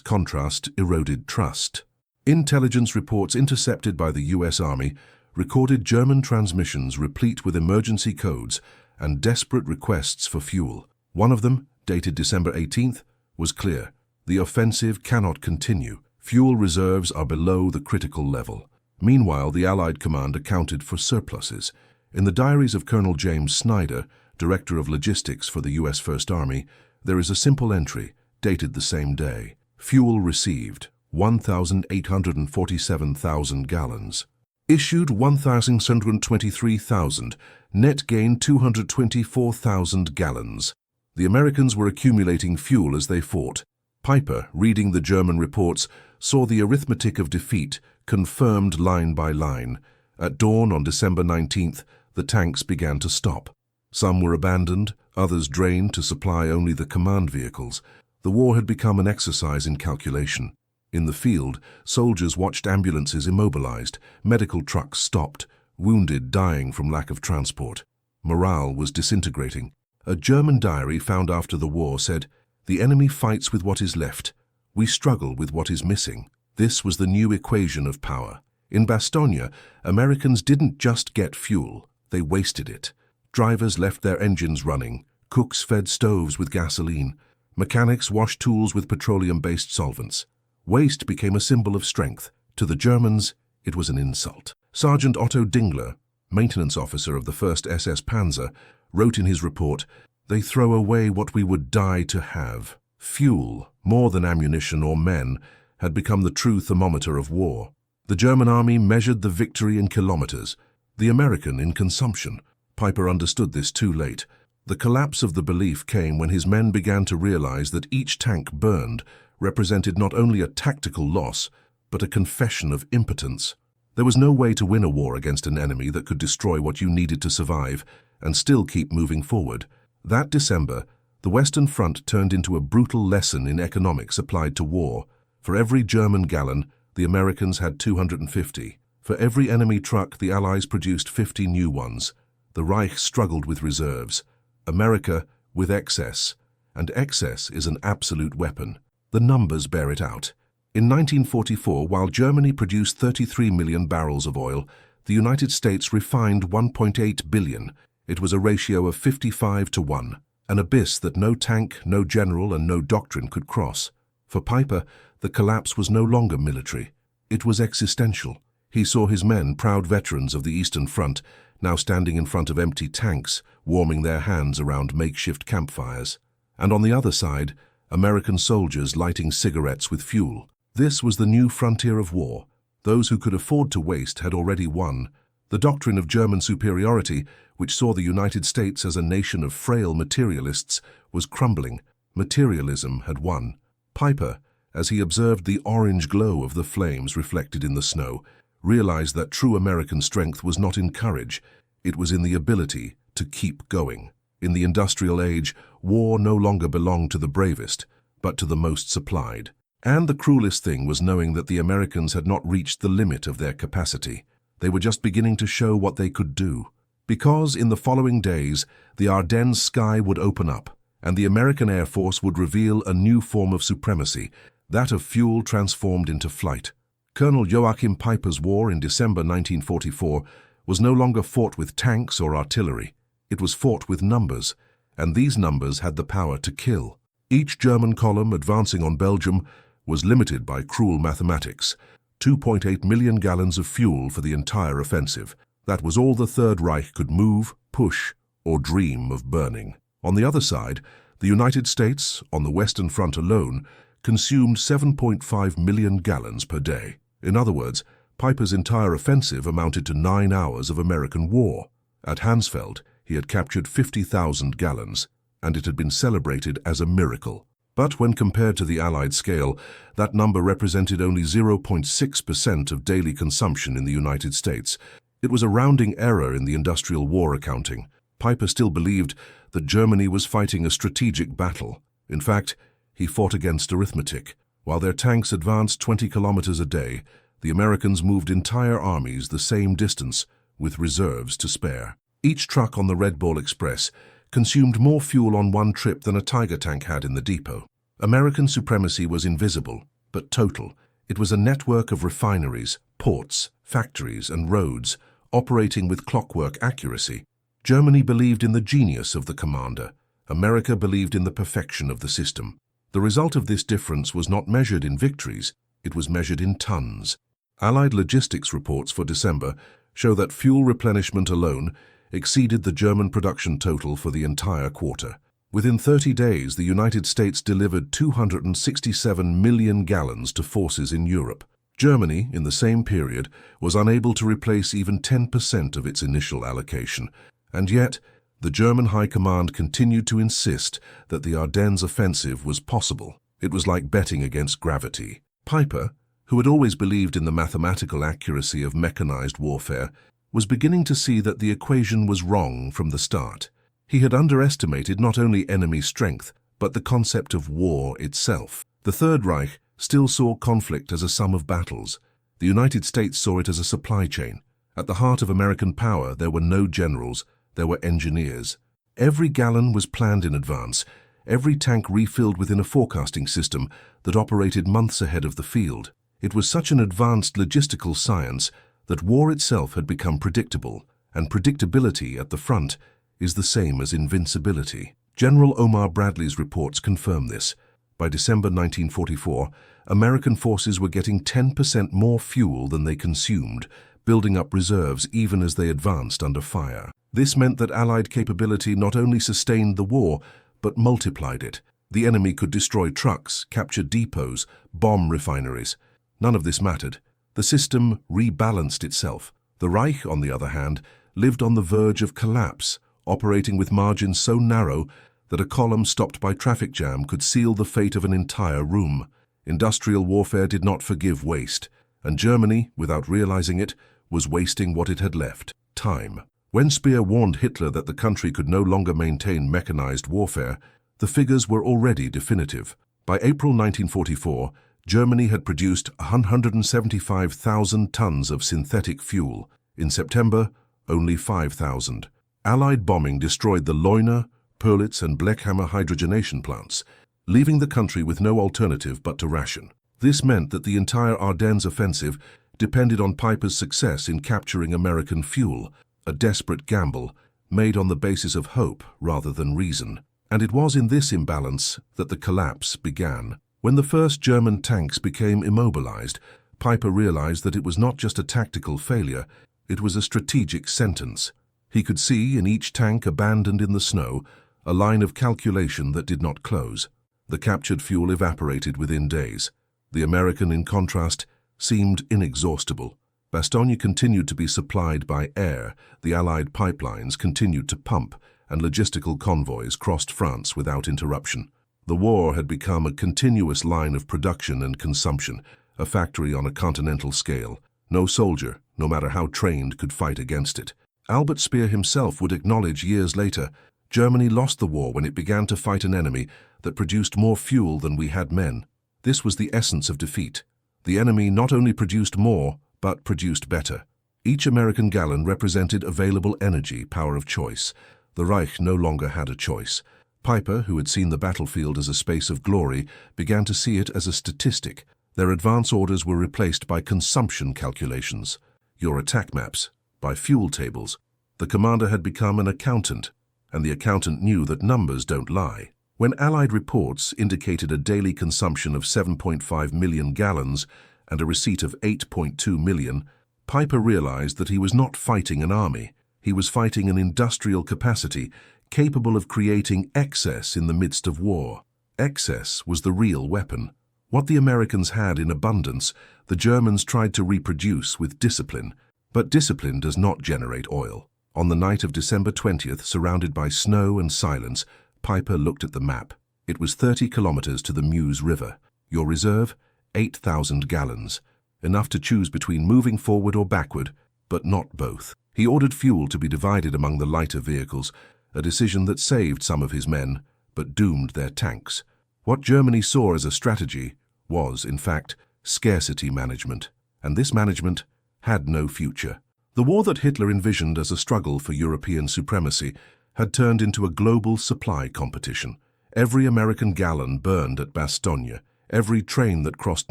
contrast eroded trust. Intelligence reports intercepted by the US Army recorded German transmissions replete with emergency codes and desperate requests for fuel. One of them, dated December 18th, was clear. The offensive cannot continue. Fuel reserves are below the critical level. Meanwhile, the Allied command accounted for surpluses. In the diaries of Colonel James Snyder, Director of Logistics for the US First Army, there is a simple entry, dated the same day. Fuel received, 1,847,000 gallons. Issued 1,623,000, net gain 224,000 gallons. The Americans were accumulating fuel as they fought. Piper, reading the German reports, saw the arithmetic of defeat confirmed line by line. At dawn on December 19th, the tanks began to stop. Some were abandoned, others drained to supply only the command vehicles. The war had become an exercise in calculation. In the field, soldiers watched ambulances immobilized, medical trucks stopped, wounded dying from lack of transport. Morale was disintegrating. A German diary found after the war said, "The enemy fights with what is left. We struggle with what is missing." This was the new equation of power. In Bastogne, Americans didn't just get fuel, they wasted it. Drivers left their engines running, cooks fed stoves with gasoline, mechanics washed tools with petroleum-based solvents. Waste became a symbol of strength. To the Germans, it was an insult. Sergeant Otto Dingler, maintenance officer of the 1st SS Panzer, wrote in his report, "They throw away what we would die to have." Fuel, more than ammunition or men, had become the true thermometer of war. The German army measured the victory in kilometers, the American in consumption. Piper understood this too late. The collapse of the belief came when his men began to realize that each tank burned represented not only a tactical loss, but a confession of impotence. There was no way to win a war against an enemy that could destroy what you needed to survive and still keep moving forward. That December, the Western Front turned into a brutal lesson in economics applied to war. For every German gallon, the Americans had 250. For every enemy truck, the Allies produced 50 new ones. The Reich struggled with reserves, America with excess, and excess is an absolute weapon. The numbers bear it out. In 1944, while Germany produced 33 million barrels of oil, the United States refined 1.8 billion. It was a ratio of 55 to 1, an abyss that no tank, no general, and no doctrine could cross. For Piper, the collapse was no longer military. It was existential. He saw his men, proud veterans of the Eastern Front, now standing in front of empty tanks, warming their hands around makeshift campfires. And on the other side, American soldiers lighting cigarettes with fuel. This was the new frontier of war. Those who could afford to waste had already won. The doctrine of German superiority, which saw the United States as a nation of frail materialists, was crumbling. Materialism had won. Piper, as he observed the orange glow of the flames reflected in the snow, realized that true American strength was not in courage, it was in the ability to keep going. In the industrial age, war no longer belonged to the bravest, but to the most supplied. And the cruelest thing was knowing that the Americans had not reached the limit of their capacity. They were just beginning to show what they could do. Because in the following days, the Ardennes sky would open up, and the American Air Force would reveal a new form of supremacy, that of fuel transformed into flight. Colonel Joachim Piper's war in December 1944 was no longer fought with tanks or artillery. It was fought with numbers, and these numbers had the power to kill. Each German column advancing on Belgium was limited by cruel mathematics. 2.8 million gallons of fuel for the entire offensive. That was all the Third Reich could move, push, or dream of burning. On the other side, the United States, on the Western Front alone, consumed 7.5 million gallons per day. In other words, Piper's entire offensive amounted to 9 hours of American war. At Hansfeld, he had captured 50,000 gallons, and it had been celebrated as a miracle. But when compared to the Allied scale, that number represented only 0.6% of daily consumption in the United States. It was a rounding error in the industrial war accounting. Piper still believed that Germany was fighting a strategic battle. In fact, he fought against arithmetic. While their tanks advanced 20 kilometers a day, the Americans moved entire armies the same distance, with reserves to spare. Each truck on the Red Ball Express consumed more fuel on one trip than a Tiger tank had in the depot. American supremacy was invisible, but total. It was a network of refineries, ports, factories, and roads, operating with clockwork accuracy. Germany believed in the genius of the commander. America believed in the perfection of the system. The result of this difference was not measured in victories, it was measured in tons. Allied logistics reports for December show that fuel replenishment alone exceeded the German production total for the entire quarter. Within 30 days, the United States delivered 267 million gallons to forces in Europe. Germany, in the same period, was unable to replace even 10% of its initial allocation, and yet the German High Command continued to insist that the Ardennes offensive was possible. It was like betting against gravity. Piper, who had always believed in the mathematical accuracy of mechanized warfare, was beginning to see that the equation was wrong from the start. He had underestimated not only enemy strength, but the concept of war itself. The Third Reich still saw conflict as a sum of battles. The United States saw it as a supply chain. At the heart of American power, there were no generals, there were engineers. Every gallon was planned in advance, every tank refilled within a forecasting system that operated months ahead of the field. It was such an advanced logistical science that war itself had become predictable, and predictability at the front is the same as invincibility. General Omar Bradley's reports confirm this. By December 1944, American forces were getting 10% more fuel than they consumed, building up reserves even as they advanced under fire. This meant that Allied capability not only sustained the war, but multiplied it. The enemy could destroy trucks, capture depots, bomb refineries. None of this mattered. The system rebalanced itself. The Reich, on the other hand, lived on the verge of collapse, operating with margins so narrow that a column stopped by traffic jam could seal the fate of an entire room. Industrial warfare did not forgive waste, and Germany, without realizing it, was wasting what it had left: time. When Speer warned Hitler that the country could no longer maintain mechanized warfare, the figures were already definitive. By April 1944, Germany had produced 175,000 tons of synthetic fuel. In September, only 5,000. Allied bombing destroyed the Leuna, Pörlitz and Blechhammer hydrogenation plants, leaving the country with no alternative but to ration. This meant that the entire Ardennes offensive depended on Piper's success in capturing American fuel, a desperate gamble made on the basis of hope rather than reason. And it was in this imbalance that the collapse began. When the first German tanks became immobilized, Piper realized that it was not just a tactical failure, it was a strategic sentence. He could see in each tank abandoned in the snow a line of calculation that did not close. The captured fuel evaporated within days. The American, in contrast, seemed inexhaustible. Bastogne continued to be supplied by air, the Allied pipelines continued to pump, and logistical convoys crossed France without interruption. The war had become a continuous line of production and consumption, a factory on a continental scale. No soldier, no matter how trained, could fight against it. Albert Speer himself would acknowledge years later, Germany lost the war when it began to fight an enemy that produced more fuel than we had men. This was the essence of defeat. The enemy not only produced more, but produced better. Each American gallon represented available energy, power of choice. The Reich no longer had a choice. Piper, who had seen the battlefield as a space of glory, began to see it as a statistic. Their advance orders were replaced by consumption calculations, your attack maps, by fuel tables. The commander had become an accountant, and the accountant knew that numbers don't lie. When Allied reports indicated a daily consumption of 7.5 million gallons and a receipt of 8.2 million, Piper realized that he was not fighting an army. He was fighting an industrial capacity capable of creating excess in the midst of war. Excess was the real weapon. What the Americans had in abundance, the Germans tried to reproduce with discipline. But discipline does not generate oil. On the night of December 20th, surrounded by snow and silence, Piper looked at the map. It was 30 kilometers to the Meuse River. Your reserve? 8,000 gallons. Enough to choose between moving forward or backward, but not both. He ordered fuel to be divided among the lighter vehicles, a decision that saved some of his men, but doomed their tanks. What Germany saw as a strategy was, in fact, scarcity management, and this management had no future. The war that Hitler envisioned as a struggle for European supremacy had turned into a global supply competition. Every American gallon burned at Bastogne, every train that crossed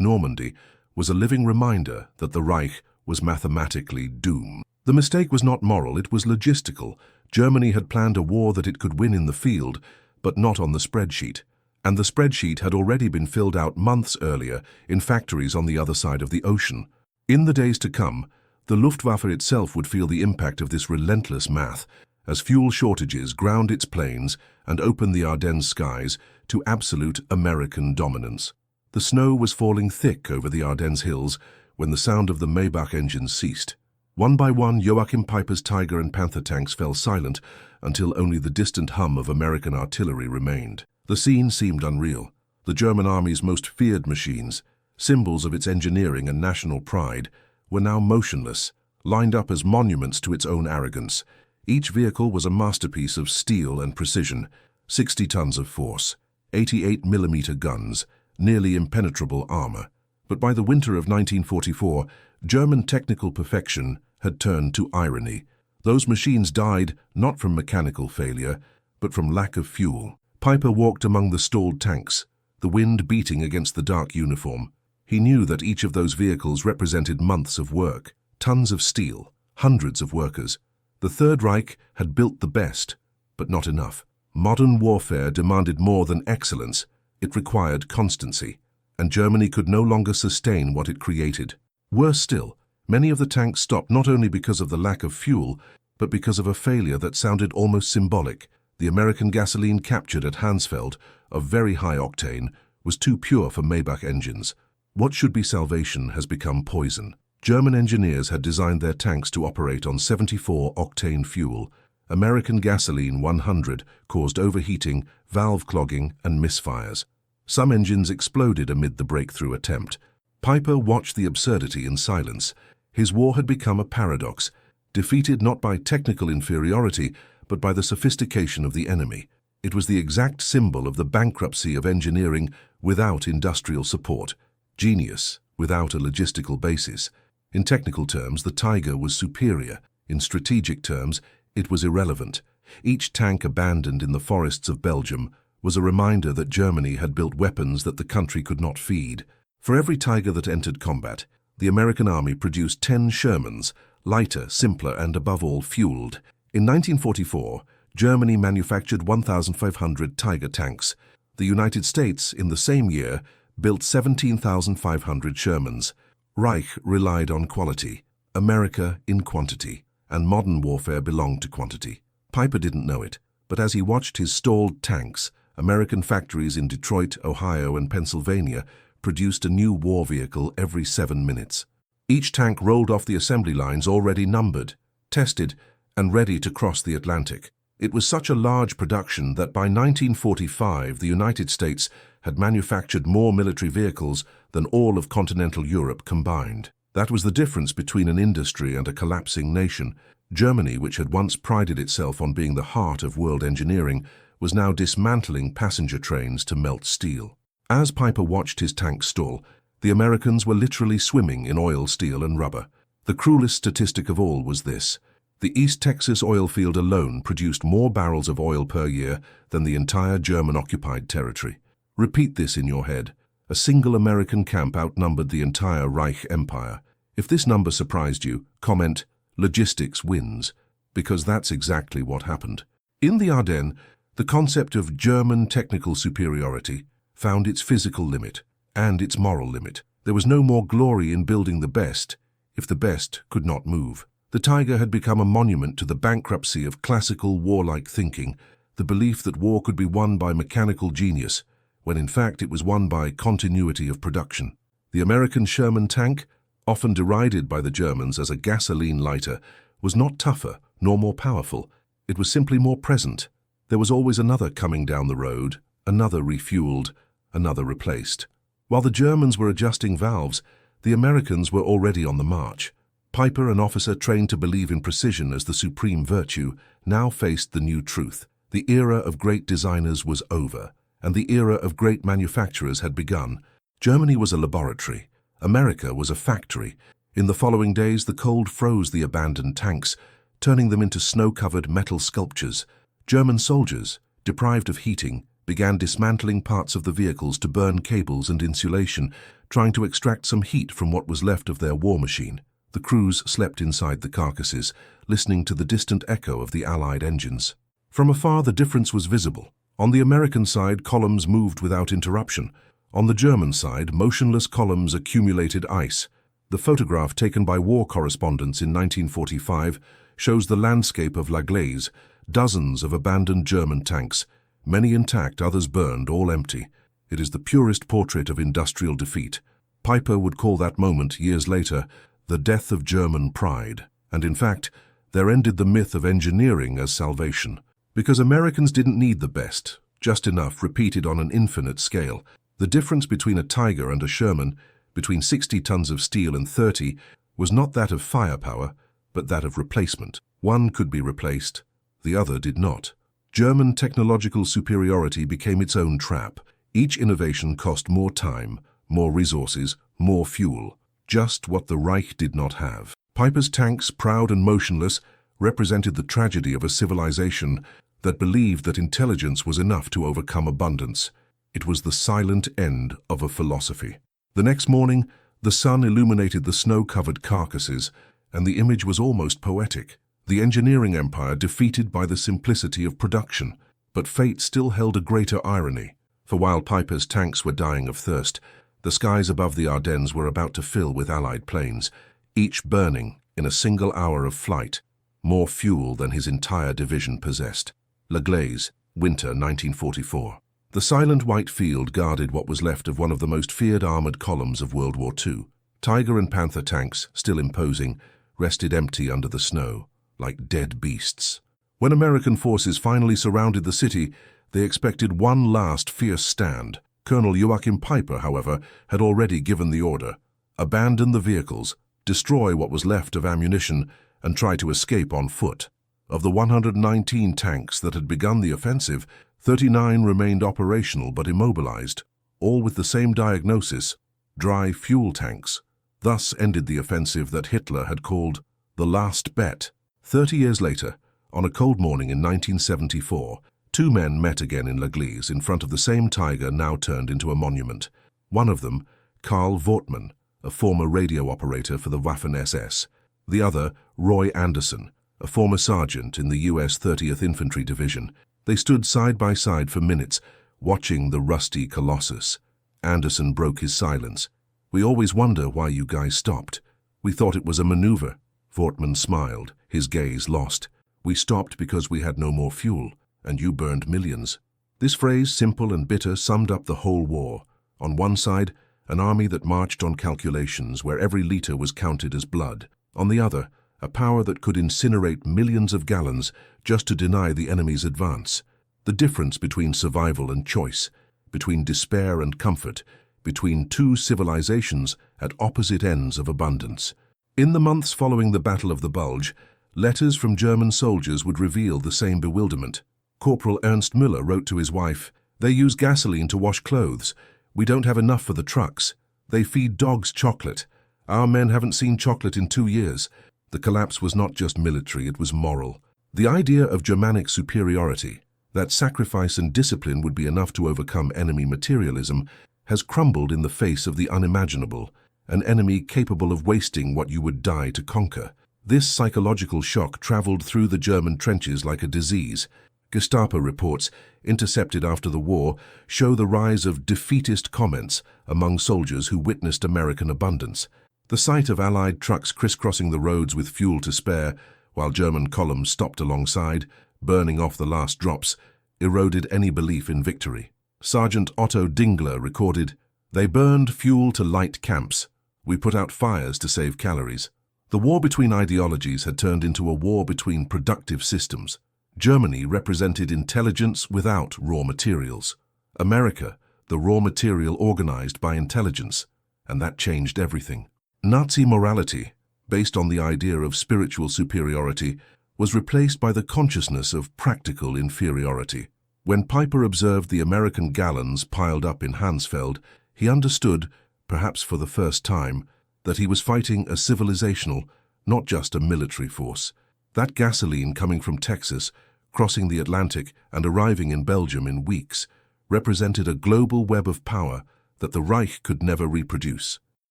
Normandy, was a living reminder that the Reich was mathematically doomed. The mistake was not moral, it was logistical. Germany had planned a war that it could win in the field, but not on the spreadsheet. And the spreadsheet had already been filled out months earlier in factories on the other side of the ocean. In the days to come, the Luftwaffe itself would feel the impact of this relentless math, as fuel shortages ground its planes and opened the Ardennes skies to absolute American dominance. The snow was falling thick over the Ardennes hills when the sound of the Maybach engines ceased. One by one, Joachim Peiper's Tiger and Panther tanks fell silent until only the distant hum of American artillery remained. The scene seemed unreal. The German army's most feared machines, symbols of its engineering and national pride, were now motionless, lined up as monuments to its own arrogance. Each vehicle was a masterpiece of steel and precision, 60 tons of force, 88mm guns, nearly impenetrable armor. But by the winter of 1944, German technical perfection had turned to irony. Those machines died not from mechanical failure, but from lack of fuel. Peiper walked among the stalled tanks, the wind beating against the dark uniform. He knew that each of those vehicles represented months of work, tons of steel, hundreds of workers. The Third Reich had built the best, but not enough. Modern warfare demanded more than excellence. It required constancy, and Germany could no longer sustain what it created. Worse still, many of the tanks stopped not only because of the lack of fuel, but because of a failure that sounded almost symbolic. The American gasoline captured at Hansfeld, of very high octane, was too pure for Maybach engines. What should be salvation has become poison. German engineers had designed their tanks to operate on 74-octane fuel. American gasoline 100 caused overheating, valve clogging, and misfires. Some engines exploded amid the breakthrough attempt. Peiper watched the absurdity in silence. His war had become a paradox, defeated not by technical inferiority, but by the sophistication of the enemy. It was the exact symbol of the bankruptcy of engineering without industrial support. Genius without a logistical basis. In technical terms, the Tiger was superior. In strategic terms, it was irrelevant. Each tank abandoned in the forests of Belgium was a reminder that Germany had built weapons that the country could not feed. For every Tiger that entered combat, the American army produced 10 Shermans, lighter, simpler, and above all, fueled. In 1944, Germany manufactured 1,500 Tiger tanks. The United States, in the same year, built 17,500 Shermans. Reich relied on quality, America in quantity, and modern warfare belonged to quantity. Peiper didn't know it, but as he watched his stalled tanks, American factories in Detroit, Ohio, and Pennsylvania produced a new war vehicle every 7 minutes. Each tank rolled off the assembly lines already numbered, tested, and ready to cross the Atlantic. It was such a large production that by 1945 the United States had manufactured more military vehicles than all of continental Europe combined. That was the difference between an industry and a collapsing nation. Germany, which had once prided itself on being the heart of world engineering, was now dismantling passenger trains to melt steel. As Peiper watched his tanks stall, the Americans were literally swimming in oil, steel, and rubber. The cruelest statistic of all was this: the East Texas oil field alone produced more barrels of oil per year than the entire German-occupied territory. Repeat this in your head. A single American camp outnumbered the entire Reich Empire. If this number surprised you, comment, "Logistics wins," because that's exactly what happened. In the Ardennes, the concept of German technical superiority found its physical limit and its moral limit. There was no more glory in building the best if the best could not move. The Tiger had become a monument to the bankruptcy of classical warlike thinking, the belief that war could be won by mechanical genius, when in fact it was won by continuity of production. The American Sherman tank, often derided by the Germans as a gasoline lighter, was not tougher nor more powerful. It was simply more present. There was always another coming down the road, another refueled, another replaced. While the Germans were adjusting valves, the Americans were already on the march. Peiper, an officer trained to believe in precision as the supreme virtue, now faced the new truth. The era of great designers was over, and the era of great manufacturers had begun. Germany was a laboratory. America was a factory. In the following days, the cold froze the abandoned tanks, turning them into snow-covered metal sculptures. German soldiers, deprived of heating, began dismantling parts of the vehicles to burn cables and insulation, trying to extract some heat from what was left of their war machine. The crews slept inside the carcasses, listening to the distant echo of the Allied engines. From afar, the difference was visible. On the American side, columns moved without interruption. On the German side, motionless columns accumulated ice. The photograph taken by war correspondents in 1945 shows the landscape of La Glaise, dozens of abandoned German tanks, many intact, others burned, all empty. It is the purest portrait of industrial defeat. Piper would call that moment, years later, the death of German pride. And in fact, there ended the myth of engineering as salvation. Because Americans didn't need the best, just enough repeated on an infinite scale. The difference between a Tiger and a Sherman, between 60 tons of steel and 30, was not that of firepower, but that of replacement. One could be replaced, the other did not. German technological superiority became its own trap. Each innovation cost more time, more resources, more fuel, just what the Reich did not have. Piper's tanks, proud and motionless, represented the tragedy of a civilization that believed that intelligence was enough to overcome abundance. It was the silent end of a philosophy. The next morning, the sun illuminated the snow-covered carcasses, and the image was almost poetic. The engineering empire defeated by the simplicity of production. But fate still held a greater irony. For while Piper's tanks were dying of thirst, the skies above the Ardennes were about to fill with Allied planes, each burning, in a single hour of flight, more fuel than his entire division possessed. La Glaise, winter 1944. The silent white field guarded what was left of one of the most feared armored columns of World War II. Tiger and Panther tanks, still imposing, rested empty under the snow, like dead beasts. When American forces finally surrounded the city, they expected one last fierce stand. Colonel Joachim Piper, however, had already given the order: abandon the vehicles, destroy what was left of ammunition, and try to escape on foot. Of the 119 tanks that had begun the offensive, 39 remained operational but immobilized, all with the same diagnosis: dry fuel tanks. Thus ended the offensive that Hitler had called the last bet. 30 years later, on a cold morning in 1974, two men met again in La Glaise in front of the same Tiger now turned into a monument. One of them, Karl Wortmann, a former radio operator for the Waffen-SS. The other, Roy Anderson, a former sergeant in the U.S. 30th Infantry Division. They stood side by side for minutes, watching the rusty colossus. Anderson broke his silence. "We always wonder why you guys stopped. We thought it was a maneuver." Wortmann smiled, his gaze lost. "We stopped because we had no more fuel, and you burned millions." This phrase, simple and bitter, summed up the whole war. On one side, an army that marched on calculations where every liter was counted as blood. On the other, a power that could incinerate millions of gallons just to deny the enemy's advance. The difference between survival and choice, between despair and comfort, between two civilizations at opposite ends of abundance. In the months following the Battle of the Bulge, letters from German soldiers would reveal the same bewilderment. Corporal Ernst Müller wrote to his wife, "They use gasoline to wash clothes. We don't have enough for the trucks. They feed dogs chocolate. Our men haven't seen chocolate in 2 years." The collapse was not just military, it was moral. The idea of Germanic superiority, that sacrifice and discipline would be enough to overcome enemy materialism, has crumbled in the face of the unimaginable, an enemy capable of wasting what you would die to conquer. This psychological shock traveled through the German trenches like a disease. Gestapo reports, intercepted after the war, show the rise of defeatist comments among soldiers who witnessed American abundance. The sight of Allied trucks crisscrossing the roads with fuel to spare, while German columns stopped alongside, burning off the last drops, eroded any belief in victory. Sergeant Otto Dingler recorded, "They burned fuel to light camps. We put out fires to save calories." The war between ideologies had turned into a war between productive systems. Germany represented intelligence without raw materials. America, the raw material organized by intelligence, and that changed everything. Nazi morality, based on the idea of spiritual superiority, was replaced by the consciousness of practical inferiority. When Piper observed the American gallons piled up in Hansfeld, he understood, perhaps for the first time, that he was fighting a civilizational, not just a military force. That gasoline coming from Texas, crossing the Atlantic and arriving in Belgium in weeks, represented a global web of power that the Reich could never reproduce.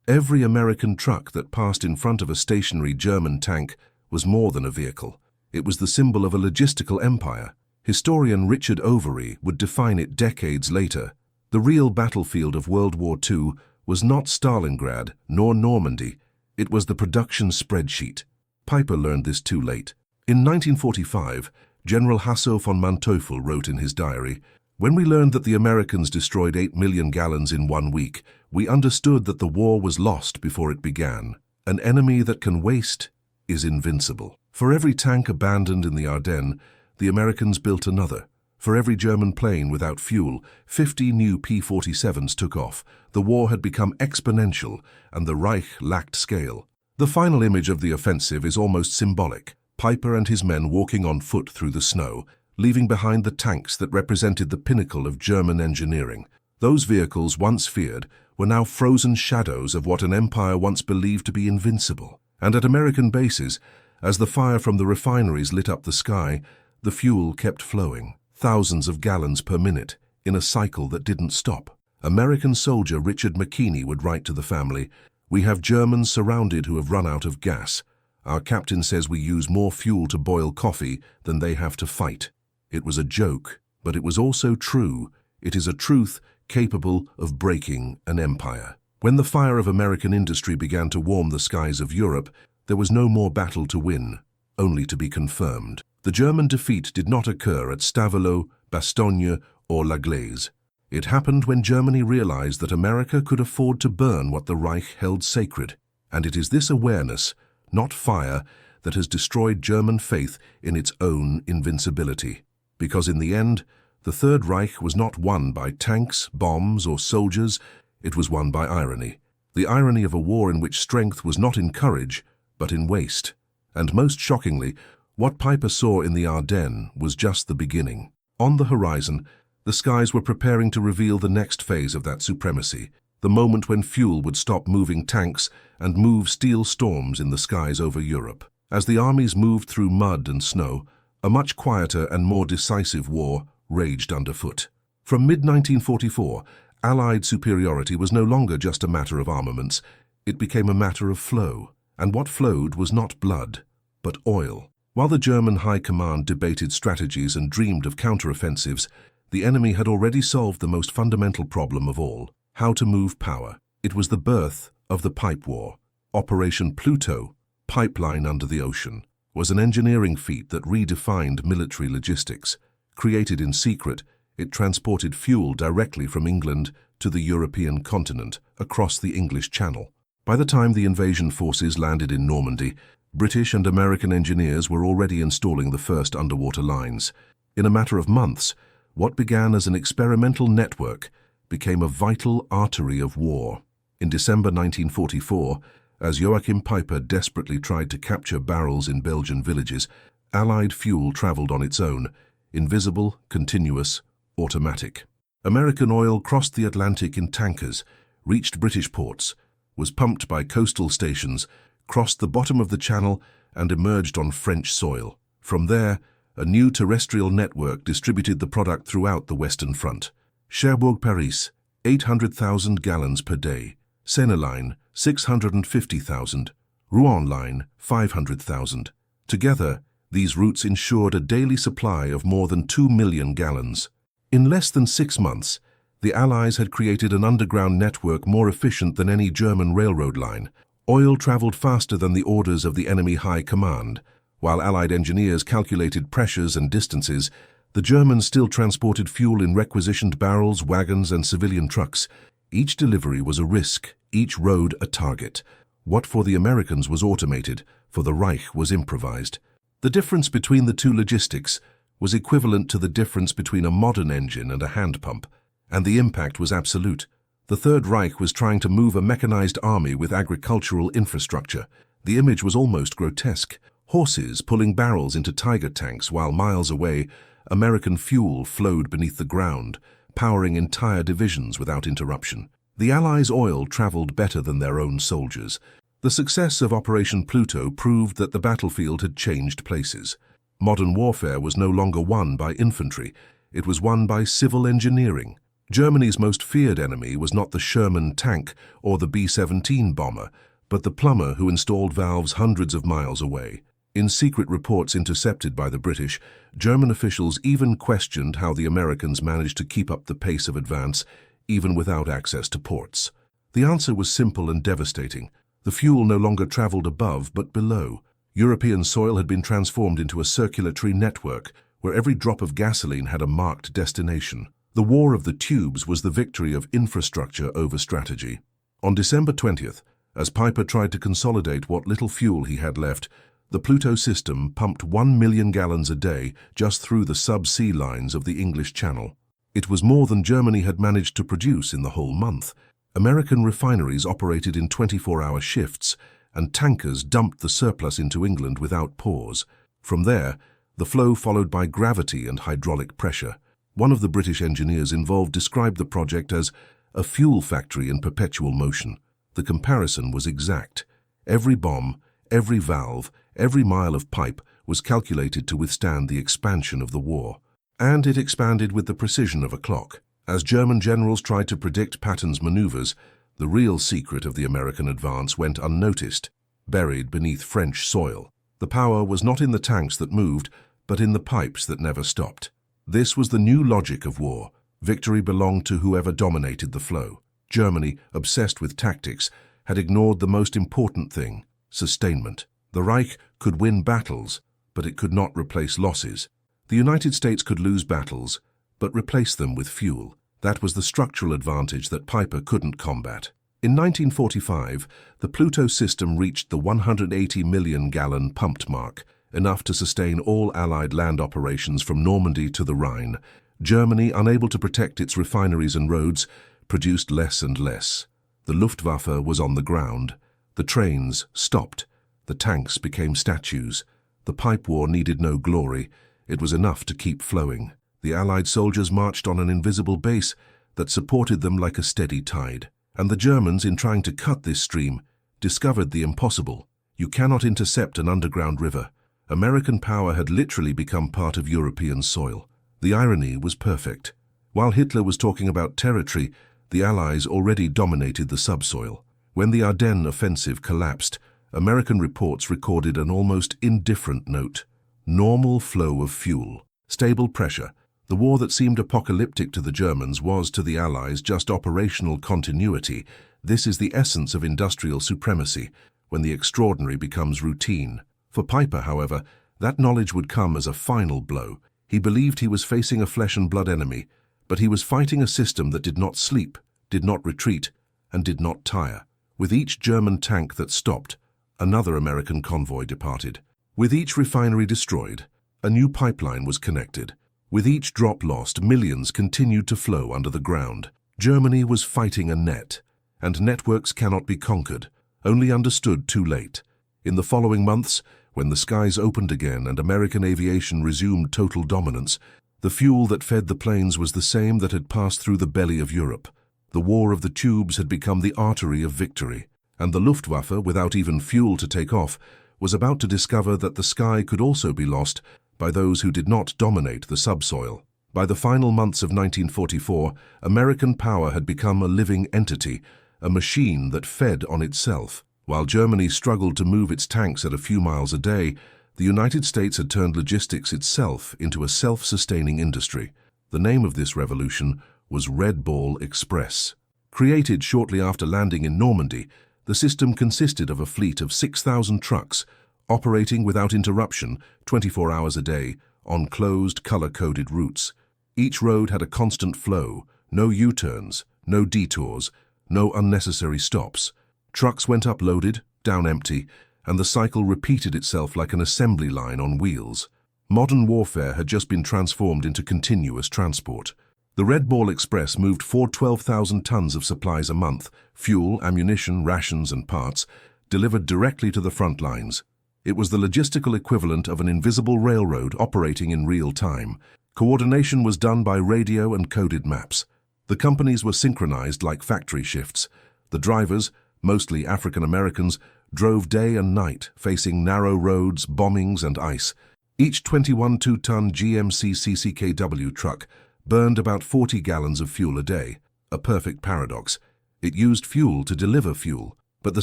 Every American truck that passed in front of a stationary German tank was more than a vehicle. It was the symbol of a logistical empire. Historian Richard Overy would define it decades later. The real battlefield of World War II was not Stalingrad nor Normandy. It was the production spreadsheet. Piper learned this too late. In 1945, General Hasso von Manteuffel wrote in his diary, "When we learned that the Americans destroyed 8 million gallons in 1 week, we understood that the war was lost before it began. An enemy that can waste is invincible." For every tank abandoned in the Ardennes, the Americans built another. For every German plane without fuel, 50 new P-47s took off. The war had become exponential, and the Reich lacked scale. The final image of the offensive is almost symbolic. Piper and his men walking on foot through the snow, leaving behind the tanks that represented the pinnacle of German engineering. Those vehicles, once feared, were now frozen shadows of what an empire once believed to be invincible. And at American bases, as the fire from the refineries lit up the sky, the fuel kept flowing, thousands of gallons per minute, in a cycle that didn't stop. American soldier Richard McKinney would write to the family, "We have Germans surrounded who have run out of gas. Our captain says we use more fuel to boil coffee than they have to fight." It was a joke, but it was also true. It is a truth capable of breaking an empire. When the fire of American industry began to warm the skies of Europe, there was no more battle to win, only to be confirmed. The German defeat did not occur at Stavelot, Bastogne, or La Glaise. It happened when Germany realized that America could afford to burn what the Reich held sacred. And it is this awareness, not fire, that has destroyed German faith in its own invincibility. Because in the end, the Third Reich was not won by tanks, bombs, or soldiers. It was won by irony. The irony of a war in which strength was not in courage, but in waste. And most shockingly, what Piper saw in the Ardennes was just the beginning. On the horizon, the skies were preparing to reveal the next phase of that supremacy, the moment when fuel would stop moving tanks and move steel storms in the skies over Europe. As the armies moved through mud and snow, a much quieter and more decisive war raged underfoot. From mid-1944, Allied superiority was no longer just a matter of armaments. It became a matter of flow. And what flowed was not blood, but oil. While the German High Command debated strategies and dreamed of counteroffensives, the enemy had already solved the most fundamental problem of all: how to move power. It was the birth of the Pipe War. Operation Pluto, Pipeline Under the Ocean, was an engineering feat that redefined military logistics. Created in secret, it transported fuel directly from England to the European continent, across the English Channel. By the time the invasion forces landed in Normandy, British and American engineers were already installing the first underwater lines. In a matter of months, what began as an experimental network became a vital artery of war. In December 1944, as Joachim Piper desperately tried to capture barrels in Belgian villages, Allied fuel traveled on its own, invisible, continuous, automatic. American oil crossed the Atlantic in tankers, reached British ports, was pumped by coastal stations, crossed the bottom of the Channel, and emerged on French soil. From there, a new terrestrial network distributed the product throughout the Western Front. Cherbourg-Paris, 800,000 gallons per day. Seine Line, 650,000. Rouen Line, 500,000. Together, these routes ensured a daily supply of more than 2 million gallons. In less than 6 months, the Allies had created an underground network more efficient than any German railroad line. Oil traveled faster than the orders of the enemy high command. While Allied engineers calculated pressures and distances, the Germans still transported fuel in requisitioned barrels, wagons, and civilian trucks. Each delivery was a risk, each road a target. What for the Americans was automated, for the Reich was improvised. The difference between the two logistics was equivalent to the difference between a modern engine and a hand pump, and the impact was absolute. The Third Reich was trying to move a mechanized army with agricultural infrastructure. The image was almost grotesque. Horses pulling barrels into tiger tanks while miles away, American fuel flowed beneath the ground, powering entire divisions without interruption. The Allies' oil traveled better than their own soldiers. The success of Operation Pluto proved that the battlefield had changed places. Modern warfare was no longer won by infantry, it was won by civil engineering. Germany's most feared enemy was not the Sherman tank or the B-17 bomber, but the plumber who installed valves hundreds of miles away. In secret reports intercepted by the British, German officials even questioned how the Americans managed to keep up the pace of advance, even without access to ports. The answer was simple and devastating. The fuel no longer traveled above but below. European soil had been transformed into a circulatory network, where every drop of gasoline had a marked destination. The War of the Tubes was the victory of infrastructure over strategy. On December 20th, as Piper tried to consolidate what little fuel he had left, the Pluto system pumped 1 million gallons a day just through the sub-sea lines of the English Channel. It was more than Germany had managed to produce in the whole month. American refineries operated in 24-hour shifts, and tankers dumped the surplus into England without pause. From there, the flow followed by gravity and hydraulic pressure. One of the British engineers involved described the project as a fuel factory in perpetual motion. The comparison was exact. Every bomb, every valve, every mile of pipe was calculated to withstand the expansion of the war. And it expanded with the precision of a clock. As German generals tried to predict Patton's maneuvers, the real secret of the American advance went unnoticed, buried beneath French soil. The power was not in the tanks that moved, but in the pipes that never stopped. This was the new logic of war. Victory belonged to whoever dominated the flow. Germany, obsessed with tactics, had ignored the most important thing: sustainment. The Reich could win battles, but it could not replace losses. The United States could lose battles, but replace them with fuel. That was the structural advantage that Piper couldn't combat. In 1945, the Pluto system reached the 180 million gallon pumped mark, enough to sustain all Allied land operations from Normandy to the Rhine. Germany, unable to protect its refineries and roads, produced less and less. The Luftwaffe was on the ground. The trains stopped. The tanks became statues. The pipe war needed no glory. It was enough to keep flowing. The Allied soldiers marched on an invisible base that supported them like a steady tide. And the Germans, in trying to cut this stream, discovered the impossible. You cannot intercept an underground river. American power had literally become part of European soil. The irony was perfect. While Hitler was talking about territory, the Allies already dominated the subsoil. When the Ardennes offensive collapsed, American reports recorded an almost indifferent note: normal flow of fuel, stable pressure. The war that seemed apocalyptic to the Germans was, to the Allies, just operational continuity. This is the essence of industrial supremacy, when the extraordinary becomes routine. For Piper, however, that knowledge would come as a final blow. He believed he was facing a flesh-and-blood enemy, but he was fighting a system that did not sleep, did not retreat, and did not tire. With each German tank that stopped, another American convoy departed. With each refinery destroyed, a new pipeline was connected. With each drop lost, millions continued to flow under the ground. Germany was fighting a net, and networks cannot be conquered, only understood too late. In the following months, when the skies opened again and American aviation resumed total dominance, the fuel that fed the planes was the same that had passed through the belly of Europe. The War of the Tubes had become the artery of victory, and the Luftwaffe, without even fuel to take off, was about to discover that the sky could also be lost by those who did not dominate the subsoil. By the final months of 1944, American power had become a living entity, a machine that fed on itself. While Germany struggled to move its tanks at a few miles a day, the United States had turned logistics itself into a self-sustaining industry. The name of this revolution was Red Ball Express. Created shortly after landing in Normandy, the system consisted of a fleet of 6,000 trucks, operating without interruption 24 hours a day on closed, color-coded routes. Each road had a constant flow, no U-turns, no detours, no unnecessary stops. Trucks went up loaded, down empty, and the cycle repeated itself like an assembly line on wheels. Modern warfare had just been transformed into continuous transport. The Red Ball Express moved 12,000 tons of supplies a month, fuel, ammunition, rations, and parts, delivered directly to the front lines. It was the logistical equivalent of an invisible railroad operating in real time. Coordination was done by radio and coded maps. The companies were synchronized like factory shifts. The drivers, mostly African Americans, drove day and night, facing narrow roads, bombings, and ice. Each 21 2-ton GMC CCKW truck burned about 40 gallons of fuel a day, a perfect paradox. It used fuel to deliver fuel, but the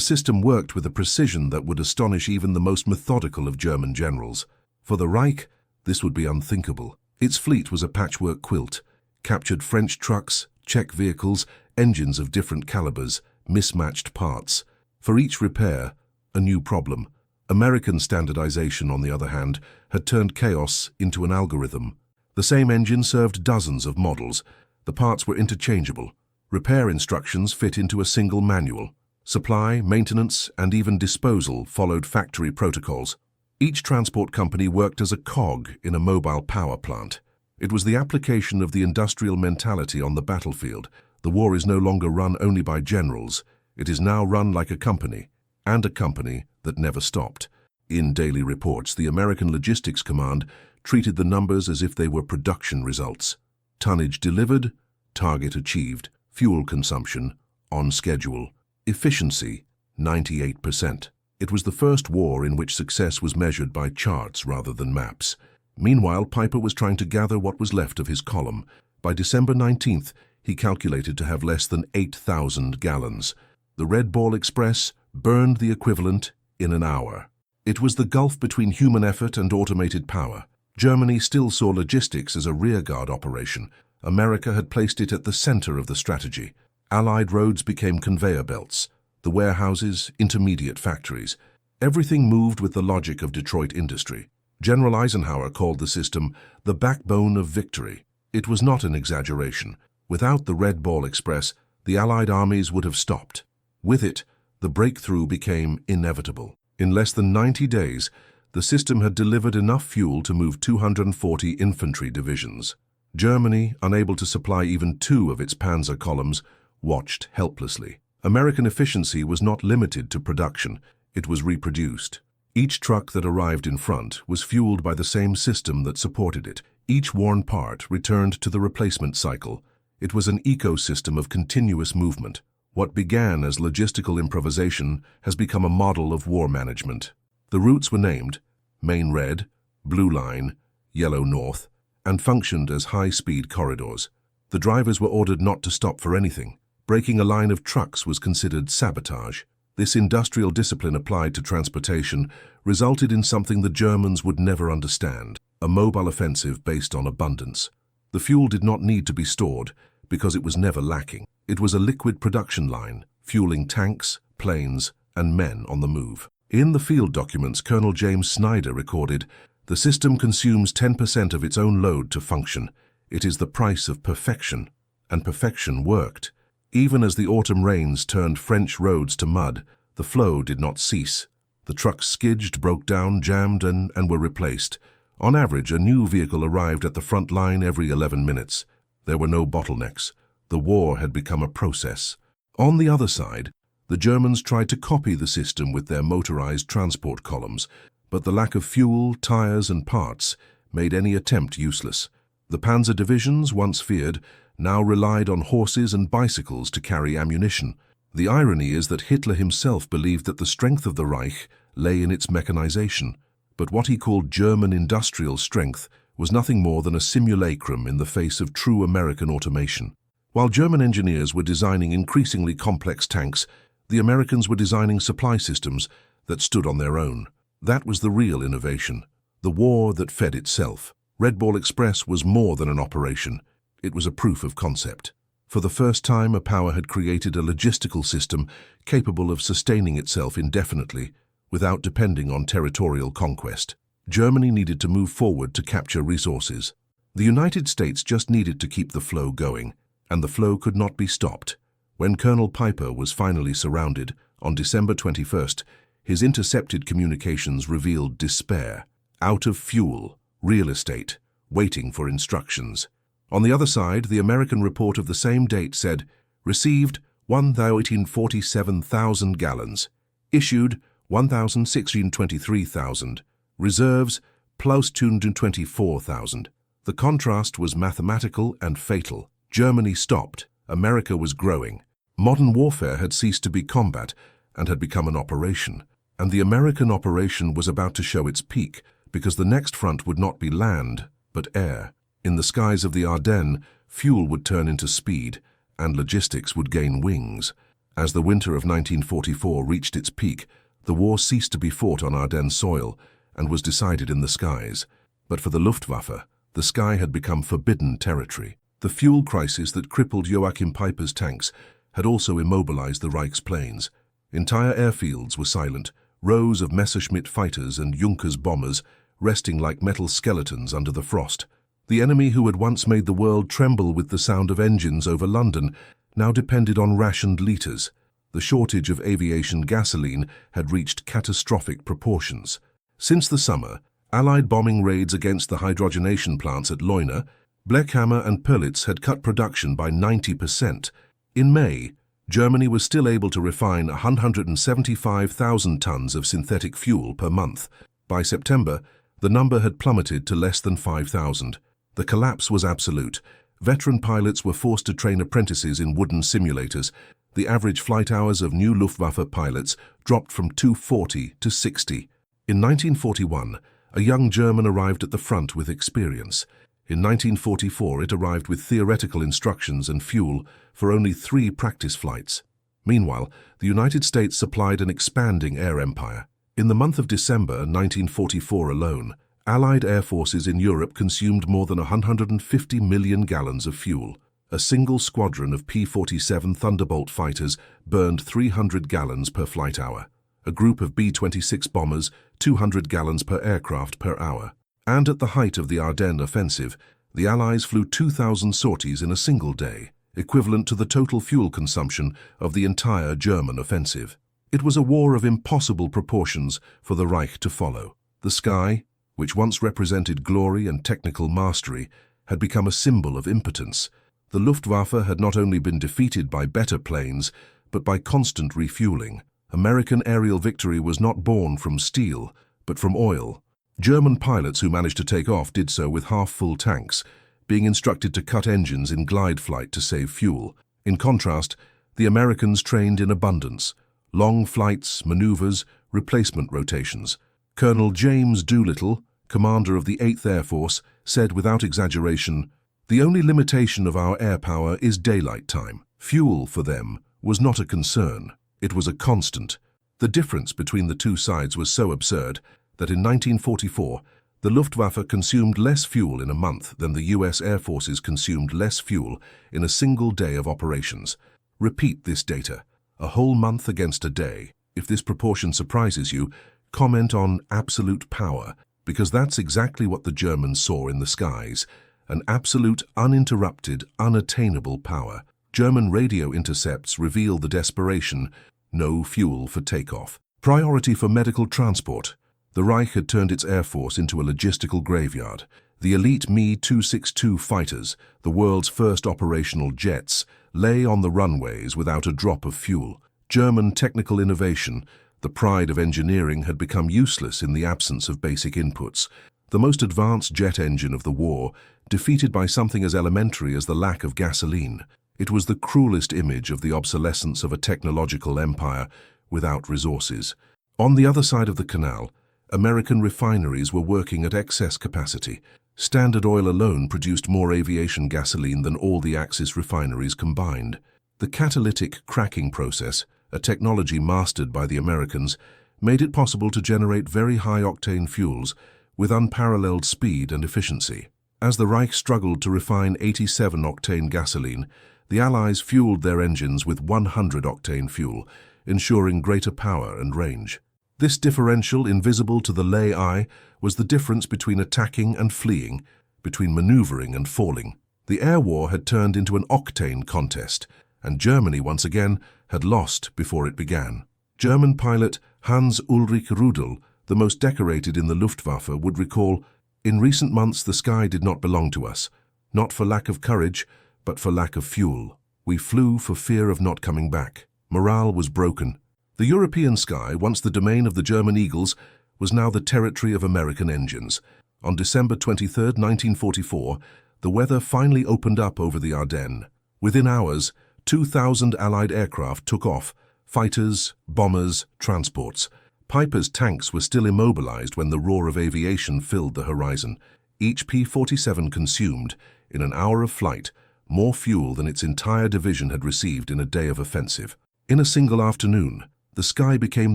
system worked with a precision that would astonish even the most methodical of German generals. For the Reich, this would be unthinkable. Its fleet was a patchwork quilt, captured French trucks, Czech vehicles, engines of different calibers, mismatched parts. For each repair, a new problem. American standardization, on the other hand, had turned chaos into an algorithm. The same engine served dozens of models. The parts were interchangeable. Repair instructions fit into a single manual. Supply, maintenance, and even disposal followed factory protocols. Each transport company worked as a cog in a mobile power plant. It was the application of the industrial mentality on the battlefield. The war is no longer run only by generals. It is now run like a company, and a company that never stopped. In daily reports, the American Logistics Command treated the numbers as if they were production results. Tonnage delivered, target achieved, fuel consumption on schedule. Efficiency, 98%. It was the first war in which success was measured by charts rather than maps. Meanwhile, Piper was trying to gather what was left of his column. By December 19th, he calculated to have less than 8,000 gallons. The Red Ball Express burned the equivalent in an hour. It was the gulf between human effort and automated power. Germany still saw logistics as a rearguard operation. America had placed it at the center of the strategy. Allied roads became conveyor belts, the warehouses, intermediate factories. Everything moved with the logic of Detroit industry. General Eisenhower called the system the backbone of victory. It was not an exaggeration. Without the Red Ball Express, the Allied armies would have stopped. With it, the breakthrough became inevitable. In less than 90 days, the system had delivered enough fuel to move 240 infantry divisions. Germany, unable to supply even 2 of its panzer columns, watched helplessly. American efficiency was not limited to production, it was reproduced. Each truck that arrived in front was fueled by the same system that supported it. Each worn part returned to the replacement cycle. It was an ecosystem of continuous movement. What began as logistical improvisation has become a model of war management. The routes were named Main Red, Blue Line, Yellow North, and functioned as high-speed corridors. The drivers were ordered not to stop for anything. Breaking a line of trucks was considered sabotage. This industrial discipline applied to transportation resulted in something the Germans would never understand, a mobile offensive based on abundance. The fuel did not need to be stored because it was never lacking. It was a liquid production line, fueling tanks, planes, and men on the move. In the field documents, Colonel James Snyder recorded, "The system consumes 10% of its own load to function. It is the price of perfection." And perfection worked. Even as the autumn rains turned French roads to mud, the flow did not cease. The trucks skidged, broke down, jammed, and were replaced. On average, a new vehicle arrived at the front line every 11 minutes. There were no bottlenecks. The war had become a process. On the other side, the Germans tried to copy the system with their motorized transport columns, but the lack of fuel, tires, and parts made any attempt useless. The panzer divisions, once feared, now relied on horses and bicycles to carry ammunition. The irony is that Hitler himself believed that the strength of the Reich lay in its mechanization, but what he called German industrial strength was nothing more than a simulacrum in the face of true American automation. While German engineers were designing increasingly complex tanks, the Americans were designing supply systems that stood on their own. That was the real innovation, the war that fed itself. Red Ball Express was more than an operation. It was a proof of concept. For the first time, a power had created a logistical system capable of sustaining itself indefinitely without depending on territorial conquest. Germany needed to move forward to capture resources. The United States just needed to keep the flow going, and the flow could not be stopped. When Colonel Piper was finally surrounded, on December 21st, his intercepted communications revealed despair. Out of fuel, real estate, waiting for instructions. On the other side, the American report of the same date said, received 1,847,000 gallons, issued 1,623,000, reserves plus 224,000. The contrast was mathematical and fatal. Germany stopped. America was growing. Modern warfare had ceased to be combat, and had become an operation. And the American operation was about to show its peak, because the next front would not be land, but air. In the skies of the Ardennes, fuel would turn into speed, and logistics would gain wings. As the winter of 1944 reached its peak, the war ceased to be fought on Ardennes soil and was decided in the skies. But for the Luftwaffe, the sky had become forbidden territory. The fuel crisis that crippled Joachim Peiper's tanks had also immobilized the Reich's planes. Entire airfields were silent, rows of Messerschmitt fighters and Junkers bombers resting like metal skeletons under the frost. The enemy who had once made the world tremble with the sound of engines over London now depended on rationed liters. The shortage of aviation gasoline had reached catastrophic proportions. Since the summer, Allied bombing raids against the hydrogenation plants at Leuna, Blechhammer and Pörlitz had cut production by 90%. In May, Germany was still able to refine 175,000 tons of synthetic fuel per month. By September, the number had plummeted to less than 5,000. The collapse was absolute. Veteran pilots were forced to train apprentices in wooden simulators. The average flight hours of new Luftwaffe pilots dropped from 240 to 60. In 1941, a young German arrived at the front with experience. In 1944, it arrived with theoretical instructions and fuel for only 3 practice flights. Meanwhile, the United States supplied an expanding air empire. In the month of December 1944 alone, Allied air forces in Europe consumed more than 150 million gallons of fuel. A single squadron of P-47 Thunderbolt fighters burned 300 gallons per flight hour. A group of B-26 bombers, 200 gallons per aircraft per hour. And at the height of the Ardennes offensive, the Allies flew 2,000 sorties in a single day, equivalent to the total fuel consumption of the entire German offensive. It was a war of impossible proportions for the Reich to follow. The sky, which once represented glory and technical mastery, had become a symbol of impotence. The Luftwaffe had not only been defeated by better planes, but by constant refueling. American aerial victory was not born from steel, but from oil. German pilots who managed to take off did so with half-full tanks, being instructed to cut engines in glide flight to save fuel. In contrast, the Americans trained in abundance. Long flights, maneuvers, replacement rotations. Colonel James Doolittle, commander of the 8th Air Force, said without exaggeration, "The only limitation of our air power is daylight time." Fuel, for them, was not a concern. It was a constant. The difference between the two sides was so absurd that in 1944, the Luftwaffe consumed less fuel in a month than the US Air Forces consumed less fuel in a single day of operations. Repeat this data. A whole month against a day. If this proportion surprises you, comment on absolute power, because that's exactly what the Germans saw in the skies. An absolute, uninterrupted, unattainable power. German radio intercepts reveal the desperation. No fuel for takeoff. Priority for medical transport. The Reich had turned its air force into a logistical graveyard. The elite Me-262 fighters, the world's first operational jets, lay on the runways without a drop of fuel. German technical innovation, the pride of engineering, had become useless in the absence of basic inputs. The most advanced jet engine of the war, defeated by something as elementary as the lack of gasoline. It was the cruelest image of the obsolescence of a technological empire without resources. On the other side of the canal, American refineries were working at excess capacity. Standard Oil alone produced more aviation gasoline than all the Axis refineries combined. The catalytic cracking process, a technology mastered by the Americans, made it possible to generate very high-octane fuels with unparalleled speed and efficiency. As the Reich struggled to refine 87-octane gasoline, the Allies fueled their engines with 100-octane fuel, ensuring greater power and range. This differential, invisible to the lay eye, was the difference between attacking and fleeing, between maneuvering and falling. The air war had turned into an octane contest, and Germany once again had lost before it began. German pilot Hans-Ulrich Rudel, the most decorated in the Luftwaffe, would recall, "In recent months the sky did not belong to us, not for lack of courage, but for lack of fuel. We flew for fear of not coming back." Morale was broken. The European sky, once the domain of the German Eagles, was now the territory of American engines. On December 23, 1944, the weather finally opened up over the Ardennes. Within hours, 2,000 Allied aircraft took off, Fighters, bombers, transports. Piper's tanks were still immobilized when the roar of aviation filled the horizon. Each P-47 consumed, in an hour of flight, more fuel than its entire division had received in a day of offensive. In a single afternoon, the sky became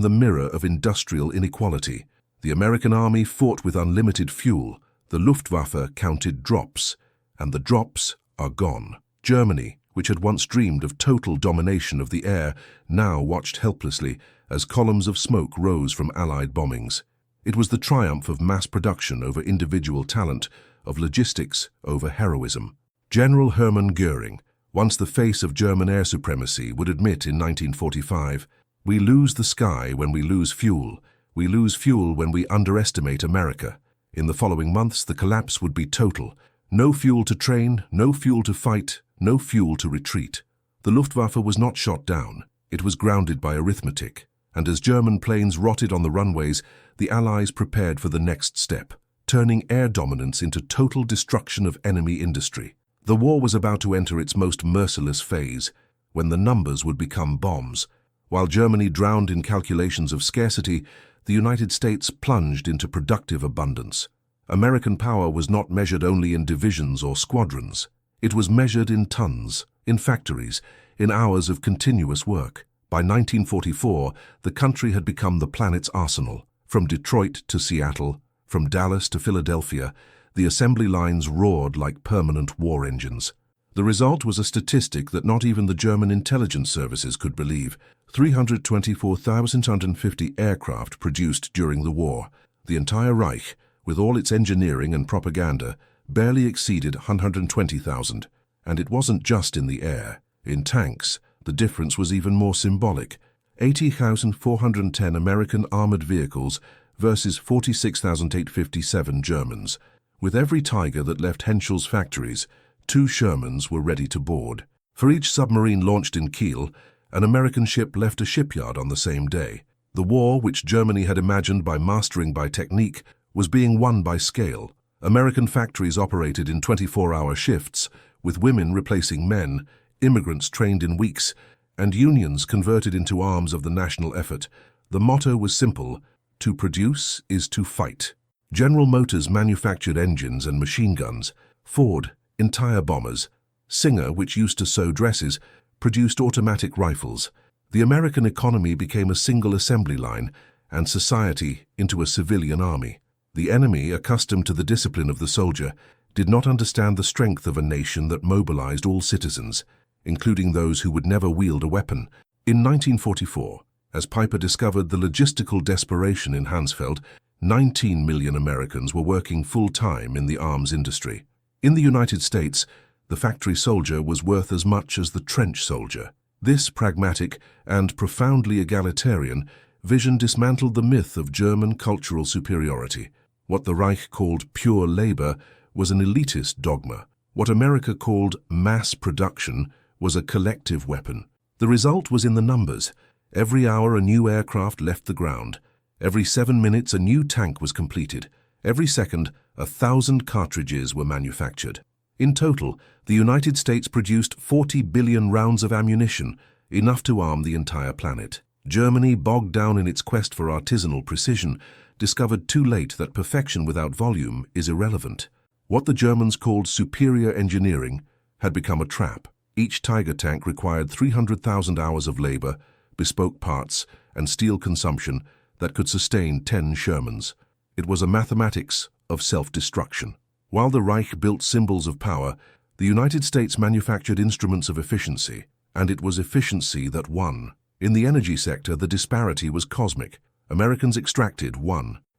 the mirror of industrial inequality. The American army fought with unlimited fuel, the Luftwaffe counted drops, and the drops are gone. Germany, which had once dreamed of total domination of the air, now watched helplessly as columns of smoke rose from Allied bombings. It was the triumph of mass production over individual talent, of logistics over heroism. General Hermann Göring, once the face of German air supremacy, would admit in 1945, "We lose the sky when we lose fuel. We lose fuel when we underestimate America." In the following months, the collapse would be total. No fuel to train, no fuel to fight, no fuel to retreat. The Luftwaffe was not shot down. It was grounded by arithmetic. And as German planes rotted on the runways, the Allies prepared for the next step, turning air dominance into total destruction of enemy industry. The war was about to enter its most merciless phase, when the numbers would become bombs. While Germany drowned in calculations of scarcity, the United States plunged into productive abundance. American power was not measured only in divisions or squadrons. It was measured in tons, in factories, in hours of continuous work. By 1944, the country had become the planet's arsenal. From Detroit to Seattle, from Dallas to Philadelphia, the assembly lines roared like permanent war engines. The result was a statistic that not even the German intelligence services could believe: 324,150 aircraft produced during the war. The entire Reich, with all its engineering and propaganda, barely exceeded 120,000. And it wasn't just in the air. In tanks, the difference was even more symbolic: 80,410 American armored vehicles versus 46,857 Germans. With every Tiger that left Henschel's factories, 2 Shermans were ready to board. For each submarine launched in Kiel, an American ship left a shipyard on the same day. The war, which Germany had imagined by mastering by technique, was being won by scale. American factories operated in 24-hour shifts, with women replacing men, immigrants trained in weeks, and unions converted into arms of the national effort. The motto was simple: to produce is to fight. General Motors manufactured engines and machine guns. Ford, entire bombers. Singer, which used to sew dresses, produced automatic rifles. The American economy became a single assembly line, and society into a civilian army. The enemy, accustomed to the discipline of the soldier, did not understand the strength of a nation that mobilized all citizens, including those who would never wield a weapon. In 1944, as Piper discovered the logistical desperation in Hansfeld, 19 million Americans were working full-time in the arms industry. In the United States, the factory soldier was worth as much as the trench soldier. This pragmatic and profoundly egalitarian vision dismantled the myth of German cultural superiority. What the Reich called pure labor was an elitist dogma. What America called mass production was a collective weapon. The result was in the numbers. Every hour a new aircraft left the ground. Every 7 minutes a new tank was completed. Every second 1,000 cartridges were manufactured. In total, the United States produced 40 billion rounds of ammunition, enough to arm the entire planet. Germany, bogged down in its quest for artisanal precision, discovered too late that perfection without volume is irrelevant. What the Germans called superior engineering had become a trap. Each Tiger tank required 300,000 hours of labor, bespoke parts, and steel consumption that could sustain 10 Shermans. It was a mathematics of self-destruction. While the Reich built symbols of power, the United States manufactured instruments of efficiency, and it was efficiency that won. In the energy sector, the disparity was cosmic. Americans extracted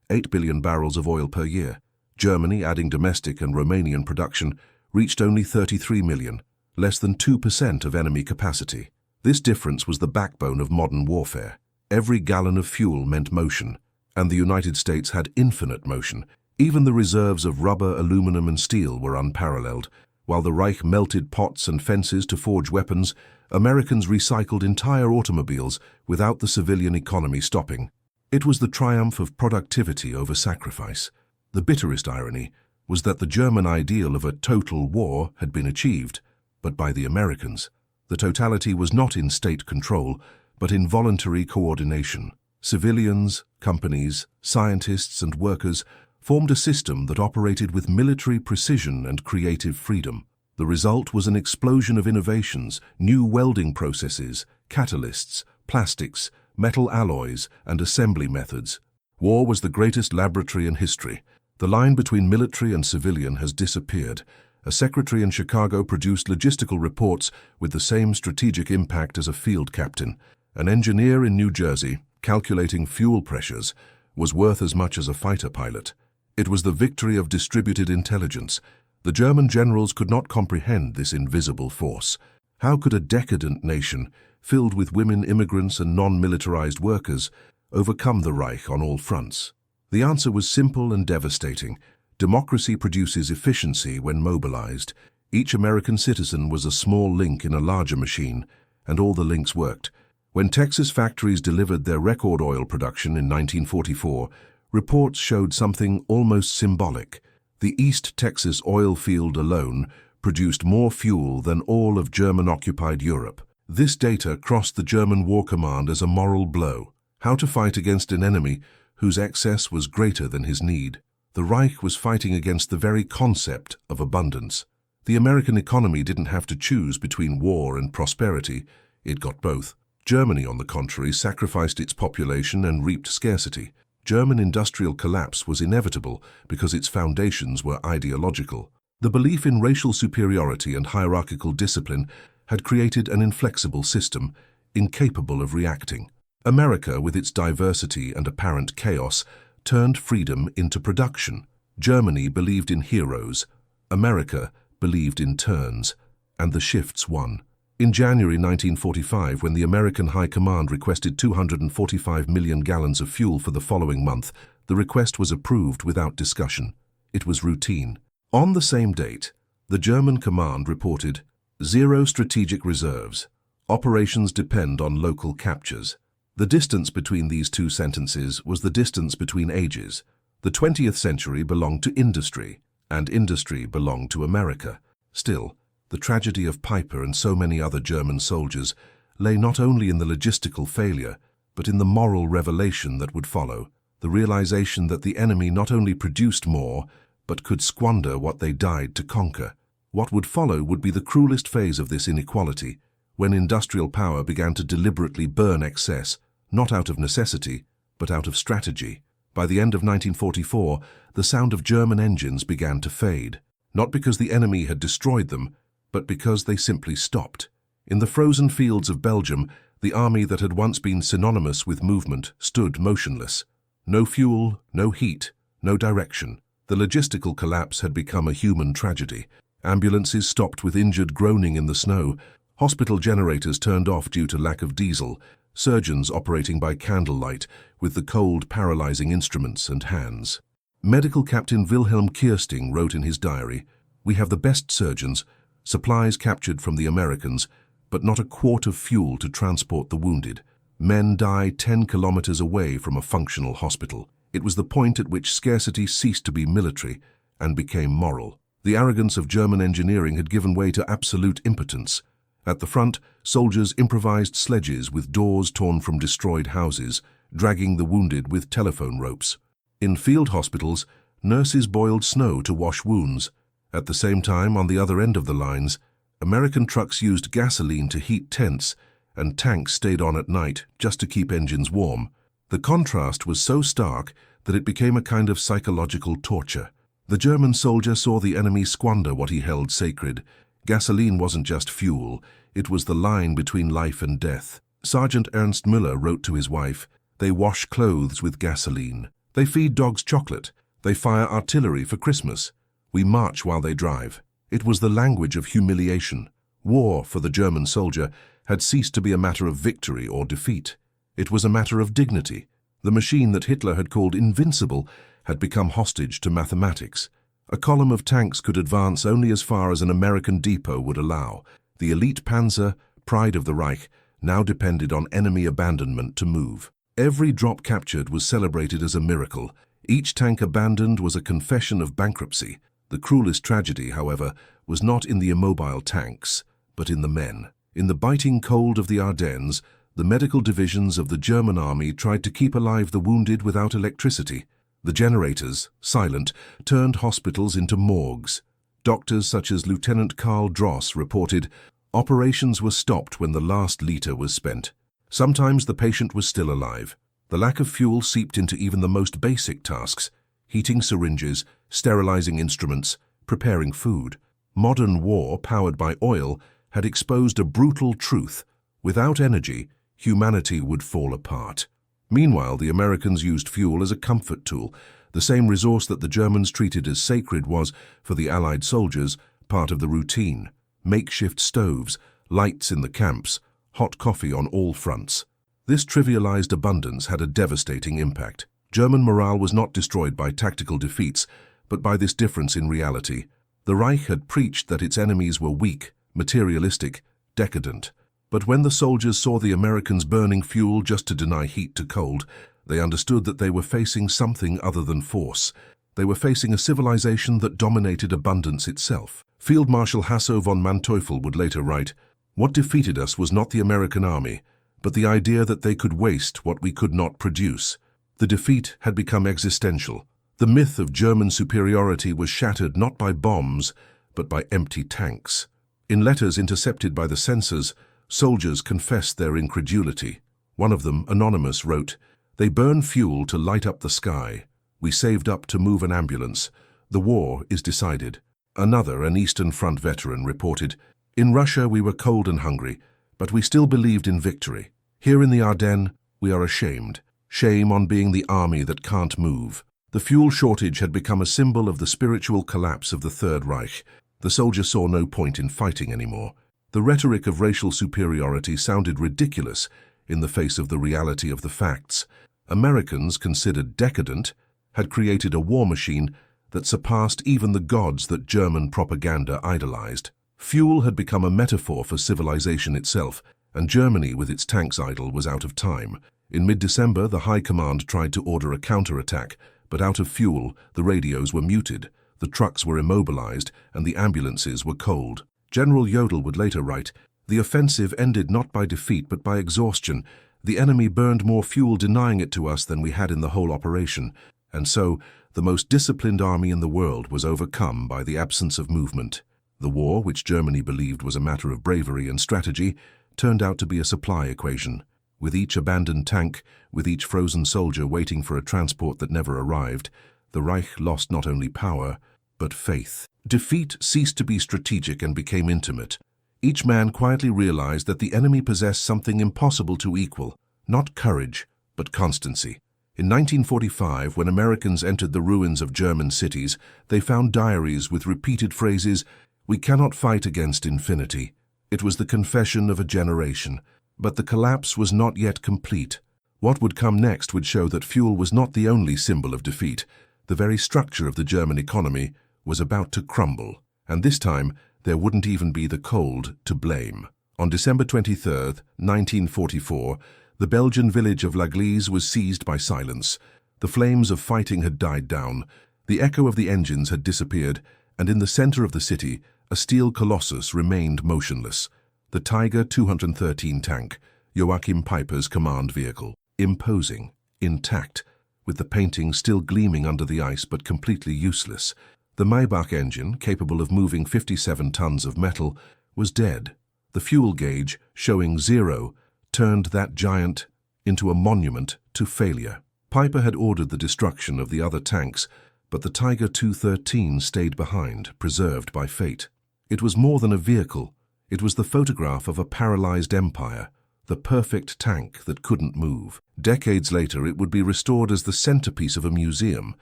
8 billion barrels of oil per year. Germany, adding domestic and Romanian production, reached only 33 million, less than 2% of enemy capacity. This difference was the backbone of modern warfare. Every gallon of fuel meant motion, and the United States had infinite motion. Even the reserves of rubber, aluminum, and steel were unparalleled. While the Reich melted pots and fences to forge weapons, Americans recycled entire automobiles without the civilian economy stopping. It was the triumph of productivity over sacrifice. The bitterest irony was that the German ideal of a total war had been achieved, but by the Americans. The totality was not in state control, but in voluntary coordination. Civilians, companies, scientists, and workers formed a system that operated with military precision and creative freedom. The result was an explosion of innovations, new welding processes, catalysts, plastics, metal alloys, and assembly methods. War was the greatest laboratory in history. The line between military and civilian has disappeared. A secretary in Chicago produced logistical reports with the same strategic impact as a field captain. An engineer in New Jersey, calculating fuel pressures, was worth as much as a fighter pilot. It was the victory of distributed intelligence. The German generals could not comprehend this invisible force. How could a decadent nation, filled with women, immigrants, and non-militarized workers, overcome the Reich on all fronts? The answer was simple and devastating. Democracy produces efficiency when mobilized. Each American citizen was a small link in a larger machine, and all the links worked. When Texas factories delivered their record oil production in 1944, reports showed something almost symbolic. The East Texas oil field alone produced more fuel than all of German-occupied Europe. This data crossed the German War Command as a moral blow. How to fight against an enemy whose excess was greater than his need. The Reich was fighting against the very concept of abundance. The American economy didn't have to choose between war and prosperity. It got both. Germany, on the contrary, sacrificed its population and reaped scarcity. German industrial collapse was inevitable because its foundations were ideological. The belief in racial superiority and hierarchical discipline had created an inflexible system, incapable of reacting. America, with its diversity and apparent chaos, turned freedom into production. Germany believed in heroes. America believed in turns. And the shifts won. In January 1945, when the American High Command requested 245 million gallons of fuel for the following month, the request was approved without discussion. It was routine. On the same date, the German command reported, "Zero strategic reserves. Operations depend on local captures." The distance between these two sentences was the distance between ages. The 20th century belonged to industry, and industry belonged to America. Still, the tragedy of Piper and so many other German soldiers lay not only in the logistical failure, but in the moral revelation that would follow, the realization that the enemy not only produced more, but could squander what they died to conquer. What would follow would be the cruelest phase of this inequality, when industrial power began to deliberately burn excess, not out of necessity, but out of strategy. By the end of 1944, the sound of German engines began to fade, not because the enemy had destroyed them, but because they simply stopped. In the frozen fields of Belgium, the army that had once been synonymous with movement stood motionless. No fuel, no heat, no direction. The logistical collapse had become a human tragedy. Ambulances stopped with injured groaning in the snow. Hospital generators turned off due to lack of diesel. Surgeons operating by candlelight with the cold paralyzing instruments and hands. Medical Captain Wilhelm Kirsting wrote in his diary, "We have the best surgeons, supplies captured from the Americans, but not a quart of fuel to transport the wounded. Men die 10 kilometers away from a functional hospital." It was the point at which scarcity ceased to be military and became moral. The arrogance of German engineering had given way to absolute impotence. At the front, soldiers improvised sledges with doors torn from destroyed houses, dragging the wounded with telephone ropes. In field hospitals, nurses boiled snow to wash wounds. At the same time, on the other end of the lines, American trucks used gasoline to heat tents, and tanks stayed on at night just to keep engines warm. The contrast was so stark that it became a kind of psychological torture. The German soldier saw the enemy squander what he held sacred. Gasoline wasn't just fuel, it was the line between life and death. Sergeant Ernst Müller wrote to his wife, "They wash clothes with gasoline. They feed dogs chocolate. They fire artillery for Christmas. We march while they drive." It was the language of humiliation. War, for the German soldier, had ceased to be a matter of victory or defeat. It was a matter of dignity. The machine that Hitler had called invincible had become hostage to mathematics. A column of tanks could advance only as far as an American depot would allow. The elite panzer, pride of the Reich, now depended on enemy abandonment to move. Every drop captured was celebrated as a miracle. Each tank abandoned was a confession of bankruptcy. The cruelest tragedy, however, was not in the immobile tanks, but in the men. In the biting cold of the Ardennes, The medical divisions of the German army tried to keep alive the wounded without electricity. The generators, silent, turned hospitals into morgues. Doctors such as Lieutenant Karl Dross reported, operations were stopped when the last liter was spent. Sometimes the patient was still alive. The lack of fuel seeped into even the most basic tasks: heating syringes, sterilizing instruments, preparing food. Modern war, powered by oil, had exposed a brutal truth. Without energy, humanity would fall apart. Meanwhile, the Americans used fuel as a comfort tool. The same resource that the Germans treated as sacred was, for the Allied soldiers, part of the routine. Makeshift stoves, lights in the camps, hot coffee on all fronts. This trivialized abundance had a devastating impact. German morale was not destroyed by tactical defeats, but by this difference in reality. The Reich had preached that its enemies were weak, materialistic, decadent. But when the soldiers saw the Americans burning fuel just to deny heat to cold, they understood that they were facing something other than force. They were facing a civilization that dominated abundance itself. Field Marshal Hasso von Manteuffel would later write, "What defeated us was not the American army, but the idea that they could waste what we could not produce." The defeat had become existential. The myth of German superiority was shattered not by bombs, but by empty tanks. In letters intercepted by the censors, soldiers confessed their incredulity. One of them, anonymous, wrote, "They burn fuel to light up the sky. We saved up to move an ambulance. The war is decided." Another, an Eastern Front veteran, reported, "In Russia we were cold and hungry, but we still believed in victory. Here in the Ardennes, we are ashamed. Shame on being the army that can't move." The fuel shortage had become a symbol of the spiritual collapse of the Third Reich. The soldiers saw no point in fighting anymore. The rhetoric of racial superiority sounded ridiculous in the face of the reality of the facts. Americans, considered decadent, had created a war machine that surpassed even the gods that German propaganda idolized. Fuel had become a metaphor for civilization itself, and Germany, with its tanks idle, was out of time. In mid-December, the High Command tried to order a counterattack, but out of fuel, the radios were muted, the trucks were immobilized, and the ambulances were cold. General Jodl would later write, "The offensive ended not by defeat but by exhaustion. The enemy burned more fuel denying it to us than we had in the whole operation. And so, the most disciplined army in the world was overcome by the absence of movement." The war, which Germany believed was a matter of bravery and strategy, turned out to be a supply equation. With each abandoned tank, with each frozen soldier waiting for a transport that never arrived, the Reich lost not only power, but faith. Defeat ceased to be strategic and became intimate. Each man quietly realized that the enemy possessed something impossible to equal, not courage, but constancy. In 1945, when Americans entered the ruins of German cities, they found diaries with repeated phrases, "We cannot fight against infinity." It was the confession of a generation. But the collapse was not yet complete. What would come next would show that fuel was not the only symbol of defeat. The very structure of the German economy was about to crumble, and this time there wouldn't even be the cold to blame. On December 23, 1944, the Belgian village of L'Église was seized by silence. The flames of fighting had died down, the echo of the engines had disappeared, and in the center of the city, a steel colossus remained motionless. The Tiger 213 tank, Joachim Peiper's command vehicle, imposing, intact, with the painting still gleaming under the ice but completely useless. The Maybach engine, capable of moving 57 tons of metal, was dead. The fuel gauge, showing 0, turned that giant into a monument to failure. Peiper had ordered the destruction of the other tanks, but the Tiger 213 stayed behind, preserved by fate. It was more than a vehicle. It was the photograph of a paralyzed empire, the perfect tank that couldn't move. Decades later, it would be restored as the centerpiece of a museum,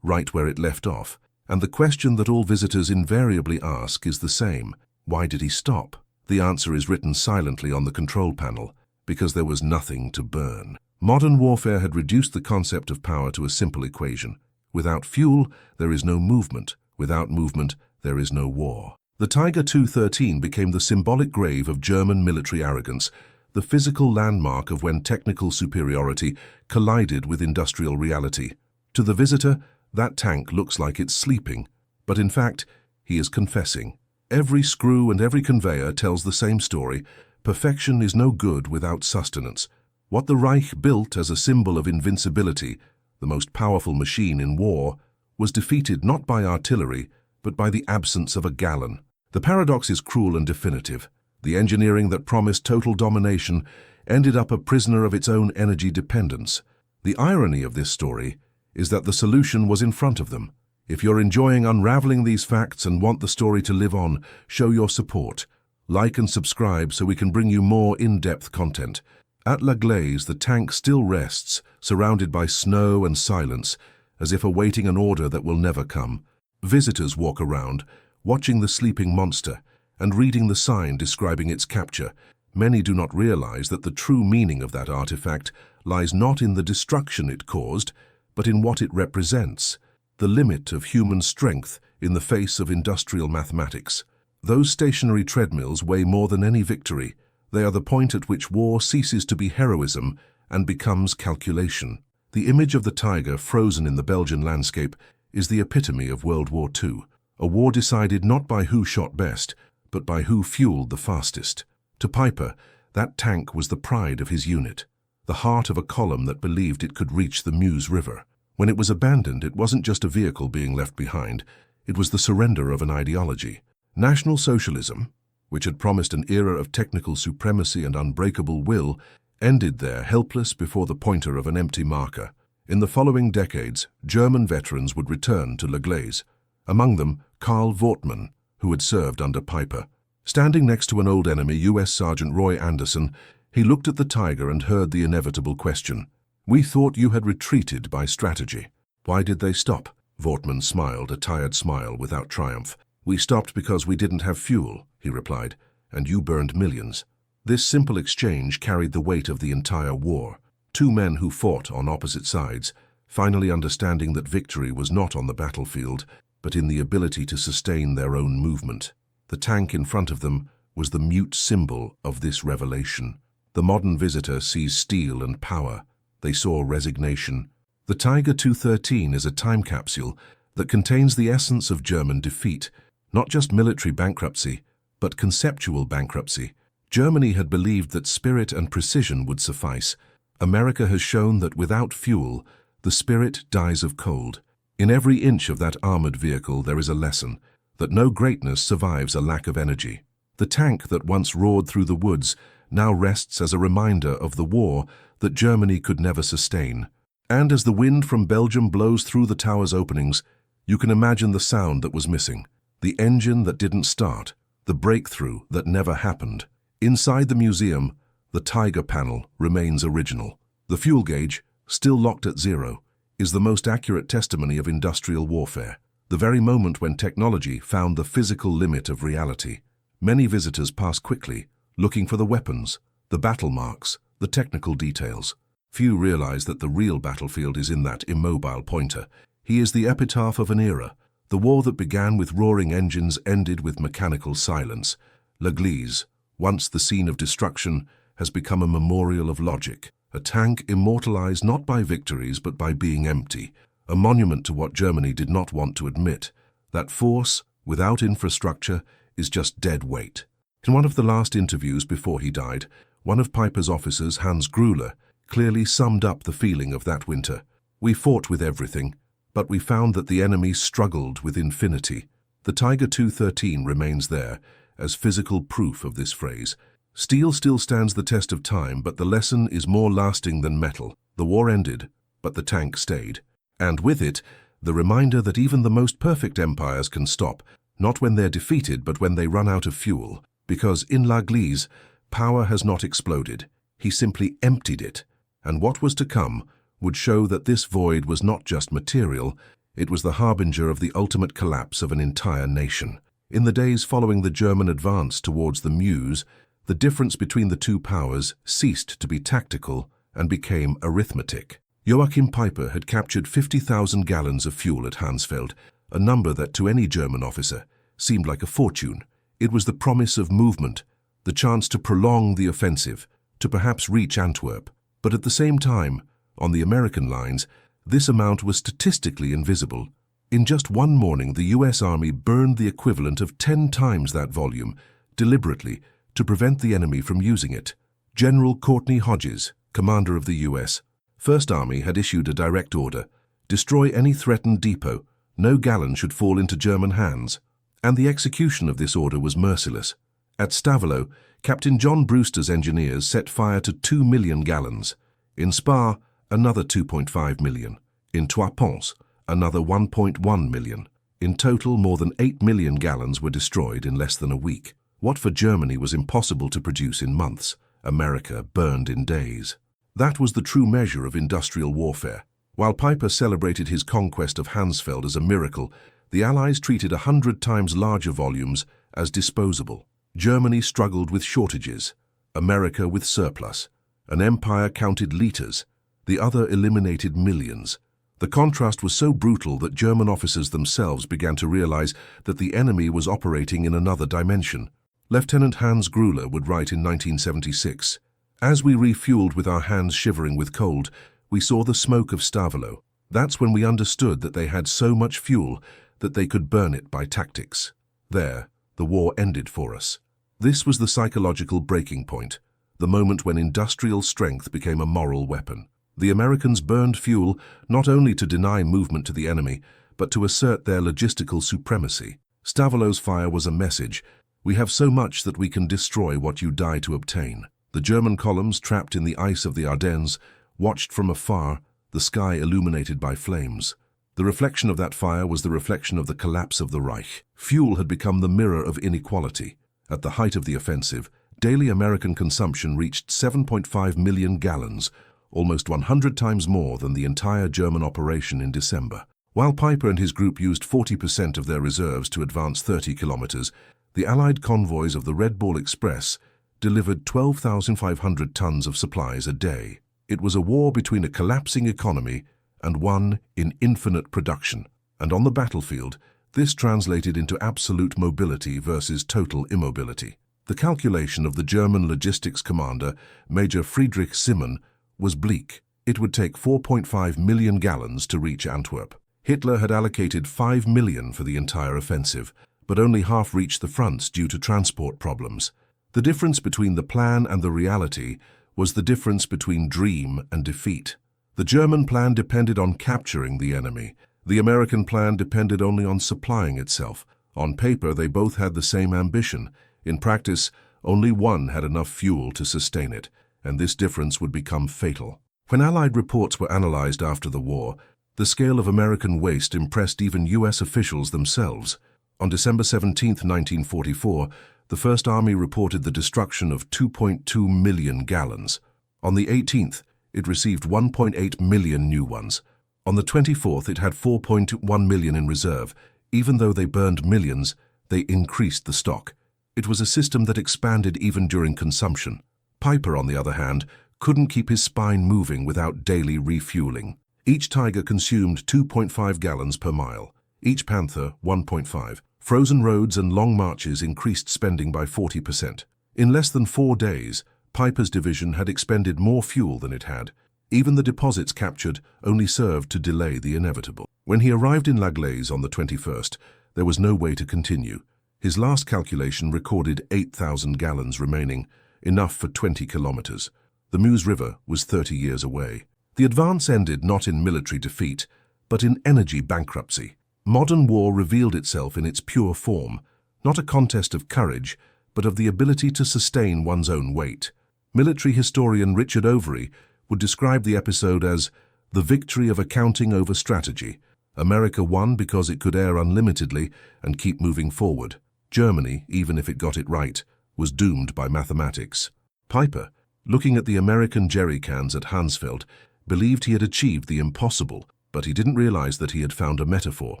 right where it left off. And the question that all visitors invariably ask is the same: why did he stop? The answer is written silently on the control panel, because there was nothing to burn. Modern warfare had reduced the concept of power to a simple equation. Without fuel, there is no movement. Without movement, there is no war. The Tiger 213 became the symbolic grave of German military arrogance, the physical landmark of when technical superiority collided with industrial reality. To the visitor, that tank looks like it's sleeping, but in fact, he is confessing. Every screw and every conveyor tells the same story: perfection is no good without sustenance. What the Reich built as a symbol of invincibility, the most powerful machine in war, was defeated not by artillery, but by the absence of a gallon. The paradox is cruel and definitive. The engineering that promised total domination ended up a prisoner of its own energy dependence. The irony of this story is that the solution was in front of them. If you're enjoying unraveling these facts and want the story to live on, show your support. Like and subscribe so we can bring you more in-depth content. At La Glaise, the tank still rests, surrounded by snow and silence, as if awaiting an order that will never come. Visitors walk around, watching the sleeping monster and reading the sign describing its capture. Many do not realize that the true meaning of that artifact lies not in the destruction it caused, but in what it represents, the limit of human strength in the face of industrial mathematics. Those stationary treadmills weigh more than any victory. They are the point at which war ceases to be heroism and becomes calculation. The image of the tiger frozen in the Belgian landscape is the epitome of World War II, a war decided not by who shot best, but by who fueled the fastest. To Piper, that tank was the pride of his unit, the heart of a column that believed it could reach the Meuse River. When it was abandoned, it wasn't just a vehicle being left behind, it was the surrender of an ideology. National Socialism, which had promised an era of technical supremacy and unbreakable will, ended there helpless before the pointer of an empty marker. In the following decades, German veterans would return to La Glaise, among them Karl Wortmann, who had served under Piper. Standing next to an old enemy, U.S. Sergeant Roy Anderson, he looked at the tiger and heard the inevitable question. "We thought you had retreated by strategy. Why did they stop?" Wortmann smiled, a tired smile without triumph. "We stopped because we didn't have fuel," he replied, "and you burned millions." This simple exchange carried the weight of the entire war. Two men who fought on opposite sides, finally understanding that victory was not on the battlefield, but in the ability to sustain their own movement. The tank in front of them was the mute symbol of this revelation. The modern visitor sees steel and power. They saw resignation. The Tiger 213 is a time capsule that contains the essence of German defeat, not just military bankruptcy, but conceptual bankruptcy. Germany had believed that spirit and precision would suffice. America has shown that without fuel, the spirit dies of cold. In every inch of that armored vehicle there is a lesson, that no greatness survives a lack of energy. The tank that once roared through the woods now rests as a reminder of the war that Germany could never sustain. And as the wind from Belgium blows through the tower's openings, you can imagine the sound that was missing, the engine that didn't start, the breakthrough that never happened. Inside the museum, the Tiger panel remains original. The fuel gauge, still locked at 0, is the most accurate testimony of industrial warfare, the very moment when technology found the physical limit of reality. Many visitors pass quickly, looking for the weapons, the battle marks, the technical details. Few realize that the real battlefield is in that immobile pointer. He is the epitaph of an era. The war that began with roaring engines ended with mechanical silence. La Glaise, once the scene of destruction, has become a memorial of logic, a tank immortalized not by victories but by being empty, a monument to what Germany did not want to admit, that force, without infrastructure, is just dead weight. In one of the last interviews before he died, one of Piper's officers, Hans Gruller, clearly summed up the feeling of that winter. "We fought with everything, but we found that the enemy struggled with infinity." The Tiger 213 remains there as physical proof of this phrase. Steel still stands the test of time, but the lesson is more lasting than metal. The war ended, but the tank stayed. And with it, the reminder that even the most perfect empires can stop, not when they're defeated, but when they run out of fuel. Because in La Glaise, power has not exploded. He simply emptied it. And what was to come would show that this void was not just material, it was the harbinger of the ultimate collapse of an entire nation. In the days following the German advance towards the Meuse, the difference between the two powers ceased to be tactical and became arithmetic. Joachim Piper had captured 50,000 gallons of fuel at Hansfeld, a number that to any German officer seemed like a fortune. It was the promise of movement, the chance to prolong the offensive, to perhaps reach Antwerp. But at the same time, on the American lines, this amount was statistically invisible. In just one morning, the U.S. Army burned the equivalent of 10 times that volume, deliberately, to prevent the enemy from using it. General Courtney Hodges, commander of the U.S. First Army, had issued a direct order: destroy any threatened depot. No gallon should fall into German hands. And the execution of this order was merciless. At Stavelot, Captain John Brewster's engineers set fire to 2 million gallons. In Spa, another 2.5 million. In Trois Ponts, another 1.1 million. In total, more than 8 million gallons were destroyed in less than a week. What for Germany was impossible to produce in months, America burned in days. That was the true measure of industrial warfare. While Piper celebrated his conquest of Hansfeld as a miracle, the Allies treated 100 times larger volumes as disposable. Germany struggled with shortages, America with surplus. An empire counted liters, the other eliminated millions. The contrast was so brutal that German officers themselves began to realize that the enemy was operating in another dimension. Lieutenant Hans Gruller would write in 1976, "As we refueled with our hands shivering with cold, we saw the smoke of Stavelot. That's when we understood that they had so much fuel that they could burn it by tactics. There, the war ended for us." This was the psychological breaking point, the moment when industrial strength became a moral weapon. The Americans burned fuel not only to deny movement to the enemy, but to assert their logistical supremacy. Stavelot's fire was a message: we have so much that we can destroy what you die to obtain. The German columns, trapped in the ice of the Ardennes, watched from afar, the sky illuminated by flames. The reflection of that fire was the reflection of the collapse of the Reich. Fuel had become the mirror of inequality. At the height of the offensive, daily American consumption reached 7.5 million gallons, almost 100 times more than the entire German operation in December. While Piper and his group used 40% of their reserves to advance 30 kilometers, the Allied convoys of the Red Ball Express delivered 12,500 tons of supplies a day. It was a war between a collapsing economy and one in infinite production. And on the battlefield, this translated into absolute mobility versus total immobility. The calculation of the German logistics commander, Major Friedrich Simon, was bleak. It would take 4.5 million gallons to reach Antwerp. Hitler had allocated 5 million for the entire offensive, but only half reached the fronts due to transport problems. The difference between the plan and the reality was the difference between dream and defeat. The German plan depended on capturing the enemy. The American plan depended only on supplying itself. On paper, they both had the same ambition. In practice, only one had enough fuel to sustain it, and this difference would become fatal. When Allied reports were analyzed after the war, the scale of American waste impressed even U.S. officials themselves. On December 17, 1944, the First Army reported the destruction of 2.2 million gallons. On the 18th, it received 1.8 million new ones. On the 24th, it had 4.1 million in reserve. Even though they burned millions, they increased the stock. It was a system that expanded even during consumption. Piper, on the other hand, couldn't keep his spine moving without daily refueling. Each Tiger consumed 2.5 gallons per mile. Each Panther, 1.5. Frozen roads and long marches increased spending by 40%. In less than 4 days, Piper's division had expended more fuel than it had. Even the deposits captured only served to delay the inevitable. When he arrived in La Glaise on the 21st, there was no way to continue. His last calculation recorded 8,000 gallons remaining, enough for 20 kilometers. The Meuse River was 30 years away. The advance ended not in military defeat, but in energy bankruptcy. Modern war revealed itself in its pure form, not a contest of courage, but of the ability to sustain one's own weight. Military historian Richard Overy would describe the episode as the victory of accounting over strategy. America won because it could err unlimitedly and keep moving forward. Germany, even if it got it right, was doomed by mathematics. Piper, looking at the American jerry cans at Hansfeld, believed he had achieved the impossible, but he didn't realize that he had found a metaphor.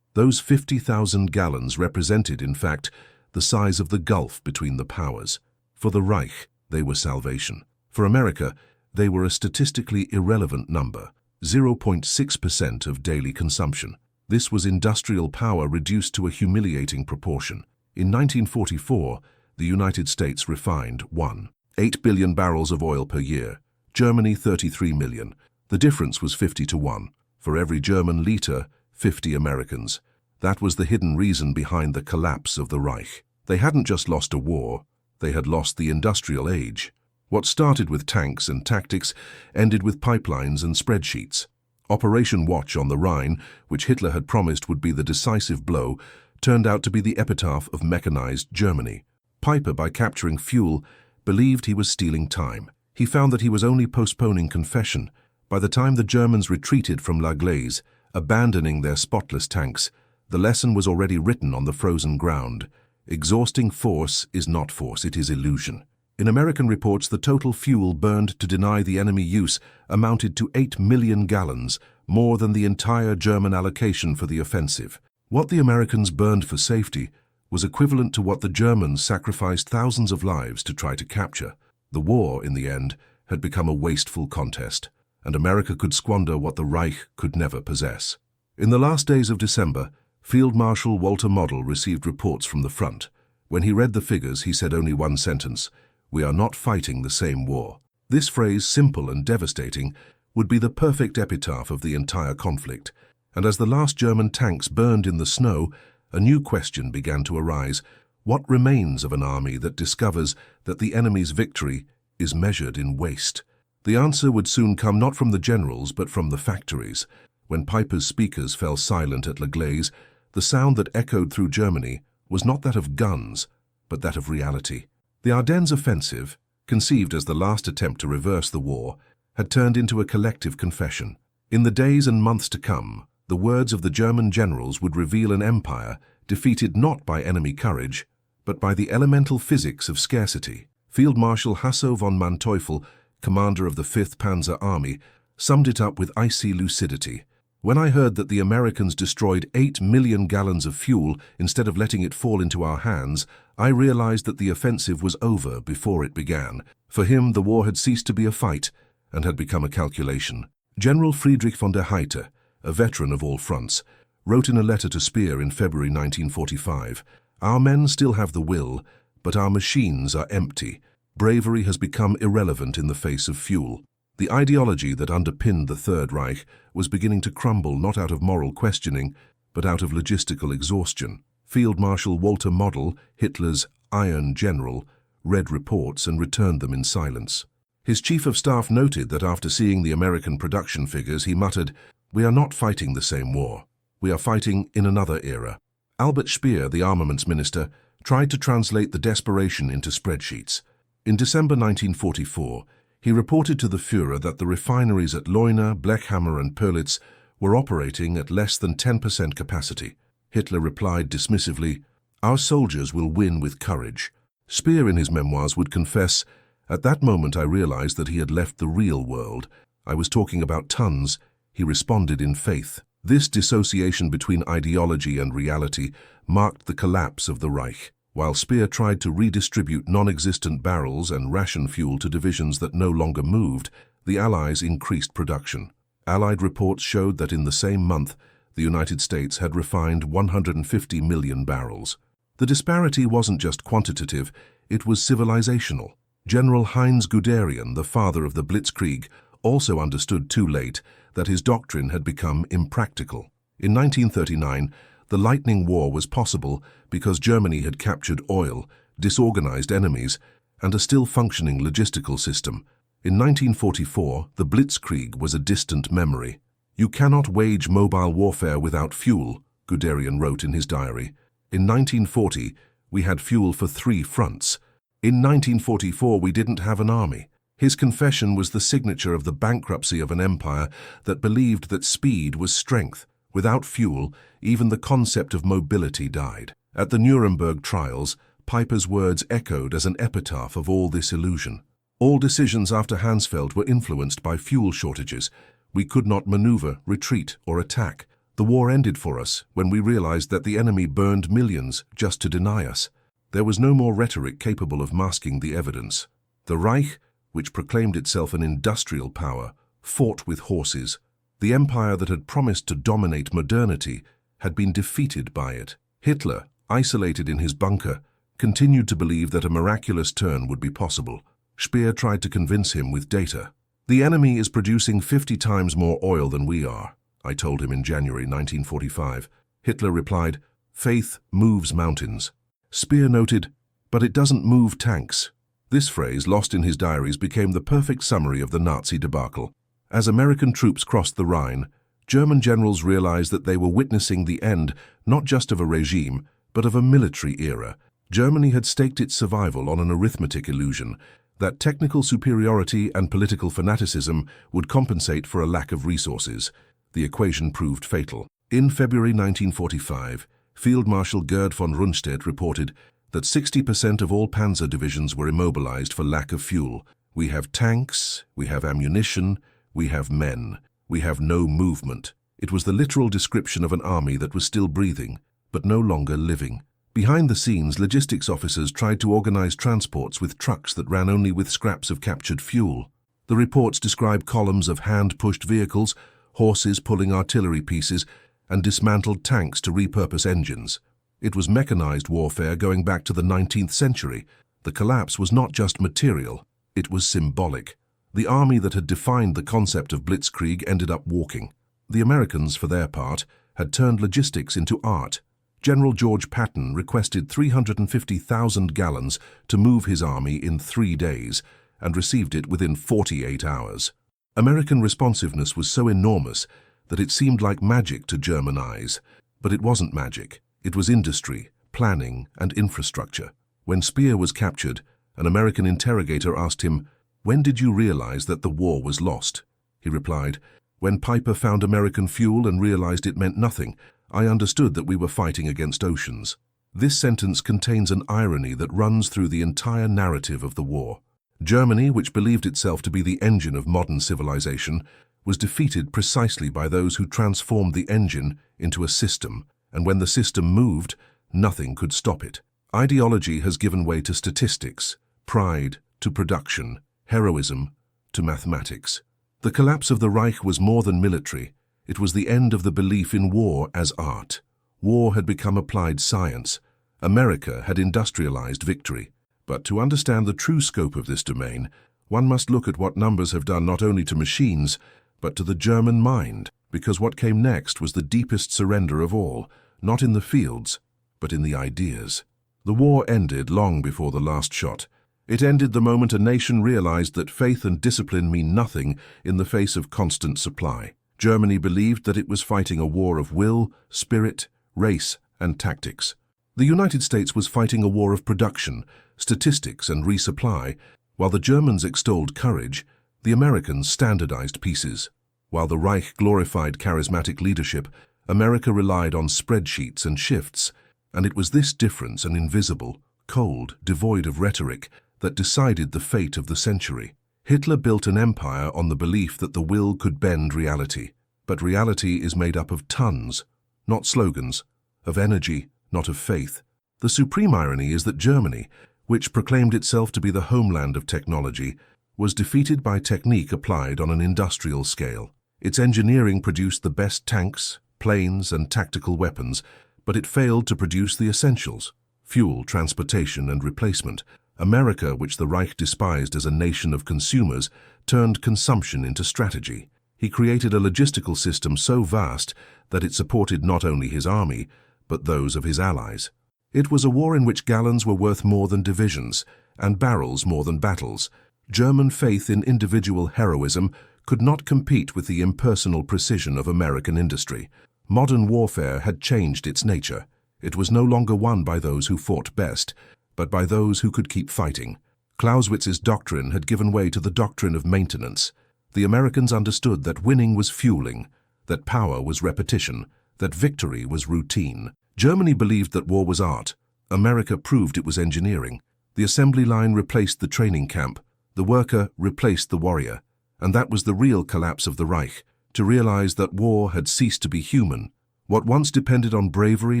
Those 50,000 gallons represented, in fact, the size of the gulf between the powers. For the Reich, they were salvation. For America, they were a statistically irrelevant number, 0.6% of daily consumption. This was industrial power reduced to a humiliating proportion. In 1944, the United States refined 1.8 billion barrels of oil per year, Germany 33 million. The difference was 50 to 1. For every German liter, 50 Americans. That was the hidden reason behind the collapse of the Reich. They hadn't just lost a war, they had lost the industrial age. What started with tanks and tactics ended with pipelines and spreadsheets. Operation Watch on the Rhine, which Hitler had promised would be the decisive blow, turned out to be the epitaph of mechanized Germany. Piper, by capturing fuel, believed he was stealing time. He found that he was only postponing confession. By the time the Germans retreated from La Glaise, abandoning their spotless tanks, the lesson was already written on the frozen ground. Exhausting force is not force, it is illusion. In American reports, the total fuel burned to deny the enemy use amounted to 8 million gallons, more than the entire German allocation for the offensive. What the Americans burned for safety was equivalent to what the Germans sacrificed thousands of lives to try to capture. The war, in the end, had become a wasteful contest, and America could squander what the Reich could never possess. In the last days of December, Field Marshal Walter Model received reports from the front. When he read the figures, he said only one sentence: "We are not fighting the same war." This phrase, simple and devastating, would be the perfect epitaph of the entire conflict. And as the last German tanks burned in the snow, a new question began to arise. What remains of an army that discovers that the enemy's victory is measured in waste? The answer would soon come not from the generals but from the factories. When Piper's speakers fell silent at La Glaise, the sound that echoed through Germany was not that of guns, but that of reality. The Ardennes offensive, conceived as the last attempt to reverse the war, had turned into a collective confession. In the days and months to come, the words of the German generals would reveal an empire defeated not by enemy courage, but by the elemental physics of scarcity. Field Marshal Hasso von Manteuffel, commander of the 5th Panzer Army, summed it up with icy lucidity. "When I heard that the Americans destroyed 8 million gallons of fuel instead of letting it fall into our hands, I realized that the offensive was over before it began." For him, the war had ceased to be a fight and had become a calculation. General Friedrich von der Heydte, a veteran of all fronts, wrote in a letter to Speer in February 1945, "Our men still have the will, but our machines are empty. Bravery has become irrelevant in the face of fuel." The ideology that underpinned the Third Reich was beginning to crumble not out of moral questioning, but out of logistical exhaustion. Field Marshal Walter Model, Hitler's Iron General, read reports and returned them in silence. His chief of staff noted that after seeing the American production figures, he muttered, "We are not fighting the same war. We are fighting in another era." Albert Speer, the armaments minister, tried to translate the desperation into spreadsheets. In December 1944, he reported to the Führer that the refineries at Leuna, Blechhammer and Pörlitz were operating at less than 10% capacity. Hitler replied dismissively, "Our soldiers will win with courage." Speer in his memoirs would confess, "At that moment I realized that he had left the real world. I was talking about tons." He responded in faith. This dissociation between ideology and reality marked the collapse of the Reich. While Speer tried to redistribute non-existent barrels and ration fuel to divisions that no longer moved, the Allies increased production. Allied reports showed that in the same month, the United States had refined 150 million barrels. The disparity wasn't just quantitative, it was civilizational. General Heinz Guderian, the father of the Blitzkrieg, also understood too late that his doctrine had become impractical. In 1939, the Lightning War was possible because Germany had captured oil, disorganized enemies, and a still functioning logistical system. In 1944, the Blitzkrieg was a distant memory. "You cannot wage mobile warfare without fuel," Guderian wrote in his diary. In 1940, we had fuel for 3 fronts. In 1944, we didn't have an army. His confession was the signature of the bankruptcy of an empire that believed that speed was strength. Without fuel, even the concept of mobility died. At the Nuremberg trials, Piper's words echoed as an epitaph of all this illusion. All decisions after Hansfeld were influenced by fuel shortages. We could not maneuver, retreat, or attack. The war ended for us when we realized that the enemy burned millions just to deny us. There was no more rhetoric capable of masking the evidence. The Reich, which proclaimed itself an industrial power, fought with horses. The empire that had promised to dominate modernity had been defeated by it. Hitler, isolated in his bunker, continued to believe that a miraculous turn would be possible. Speer tried to convince him with data. "The enemy is producing 50 times more oil than we are," I told him in January 1945. Hitler replied, "Faith moves mountains." Speer noted, "But it doesn't move tanks. This phrase, lost in his diaries, became the perfect summary of the Nazi debacle. As American troops crossed the Rhine, German generals realized that they were witnessing the end not just of a regime, but of a military era. Germany had staked its survival on an arithmetic illusion, that technical superiority and political fanaticism would compensate for a lack of resources. The equation proved fatal. In February 1945, Field Marshal Gerd von Rundstedt reported that 60% of all panzer divisions were immobilized for lack of fuel. We have tanks, we have ammunition, we have men. We have no movement. It was the literal description of an army that was still breathing, but no longer living. Behind the scenes, logistics officers tried to organize transports with trucks that ran only with scraps of captured fuel. The reports describe columns of hand-pushed vehicles, horses pulling artillery pieces, and dismantled tanks to repurpose engines. It was mechanized warfare going back to the 19th century. The collapse was not just material, it was symbolic. The army that had defined the concept of blitzkrieg ended up walking. The Americans, for their part, had turned logistics into art. General George Patton requested 350,000 gallons to move his army in 3 days and received it within 48 hours. American responsiveness was so enormous that it seemed like magic to German eyes. But it wasn't magic. It was industry, planning, and infrastructure. When Speer was captured, an American interrogator asked him, "When did you realize that the war was lost?" He replied, "When Piper found American fuel and realized it meant nothing, I understood that we were fighting against oceans." This sentence contains an irony that runs through the entire narrative of the war. Germany, which believed itself to be the engine of modern civilization, was defeated precisely by those who transformed the engine into a system, and when the system moved, nothing could stop it. Ideology has given way to statistics, pride to production, heroism to mathematics. The collapse of the Reich was more than military. It was the end of the belief in war as art. War had become applied science. America had industrialized victory. But to understand the true scope of this domain, one must look at what numbers have done not only to machines, but to the German mind, because what came next was the deepest surrender of all, not in the fields, but in the ideas. The war ended long before the last shot. It ended the moment a nation realized that faith and discipline mean nothing in the face of constant supply. Germany believed that it was fighting a war of will, spirit, race, and tactics. The United States was fighting a war of production, statistics, and resupply. While the Germans extolled courage, the Americans standardized pieces. While the Reich glorified charismatic leadership, America relied on spreadsheets and shifts, and it was this difference, an invisible, cold, devoid of rhetoric, that decided the fate of the century. Hitler built an empire on the belief that the will could bend reality. But reality is made up of tons, not slogans, of energy, not of faith. The supreme irony is that Germany, which proclaimed itself to be the homeland of technology, was defeated by technique applied on an industrial scale. Its engineering produced the best tanks, planes, and tactical weapons, but it failed to produce the essentials: fuel, transportation, and replacement. America, which the Reich despised as a nation of consumers, turned consumption into strategy. He created a logistical system so vast that it supported not only his army, but those of his allies. It was a war in which gallons were worth more than divisions, and barrels more than battles. German faith in individual heroism could not compete with the impersonal precision of American industry. Modern warfare had changed its nature. It was no longer won by those who fought best, but by those who could keep fighting. Clausewitz's doctrine had given way to the doctrine of maintenance. The Americans understood that winning was fueling, that power was repetition, that victory was routine. Germany believed that war was art. America proved it was engineering. The assembly line replaced the training camp. The worker replaced the warrior. And that was the real collapse of the Reich, to realize that war had ceased to be human. What once depended on bravery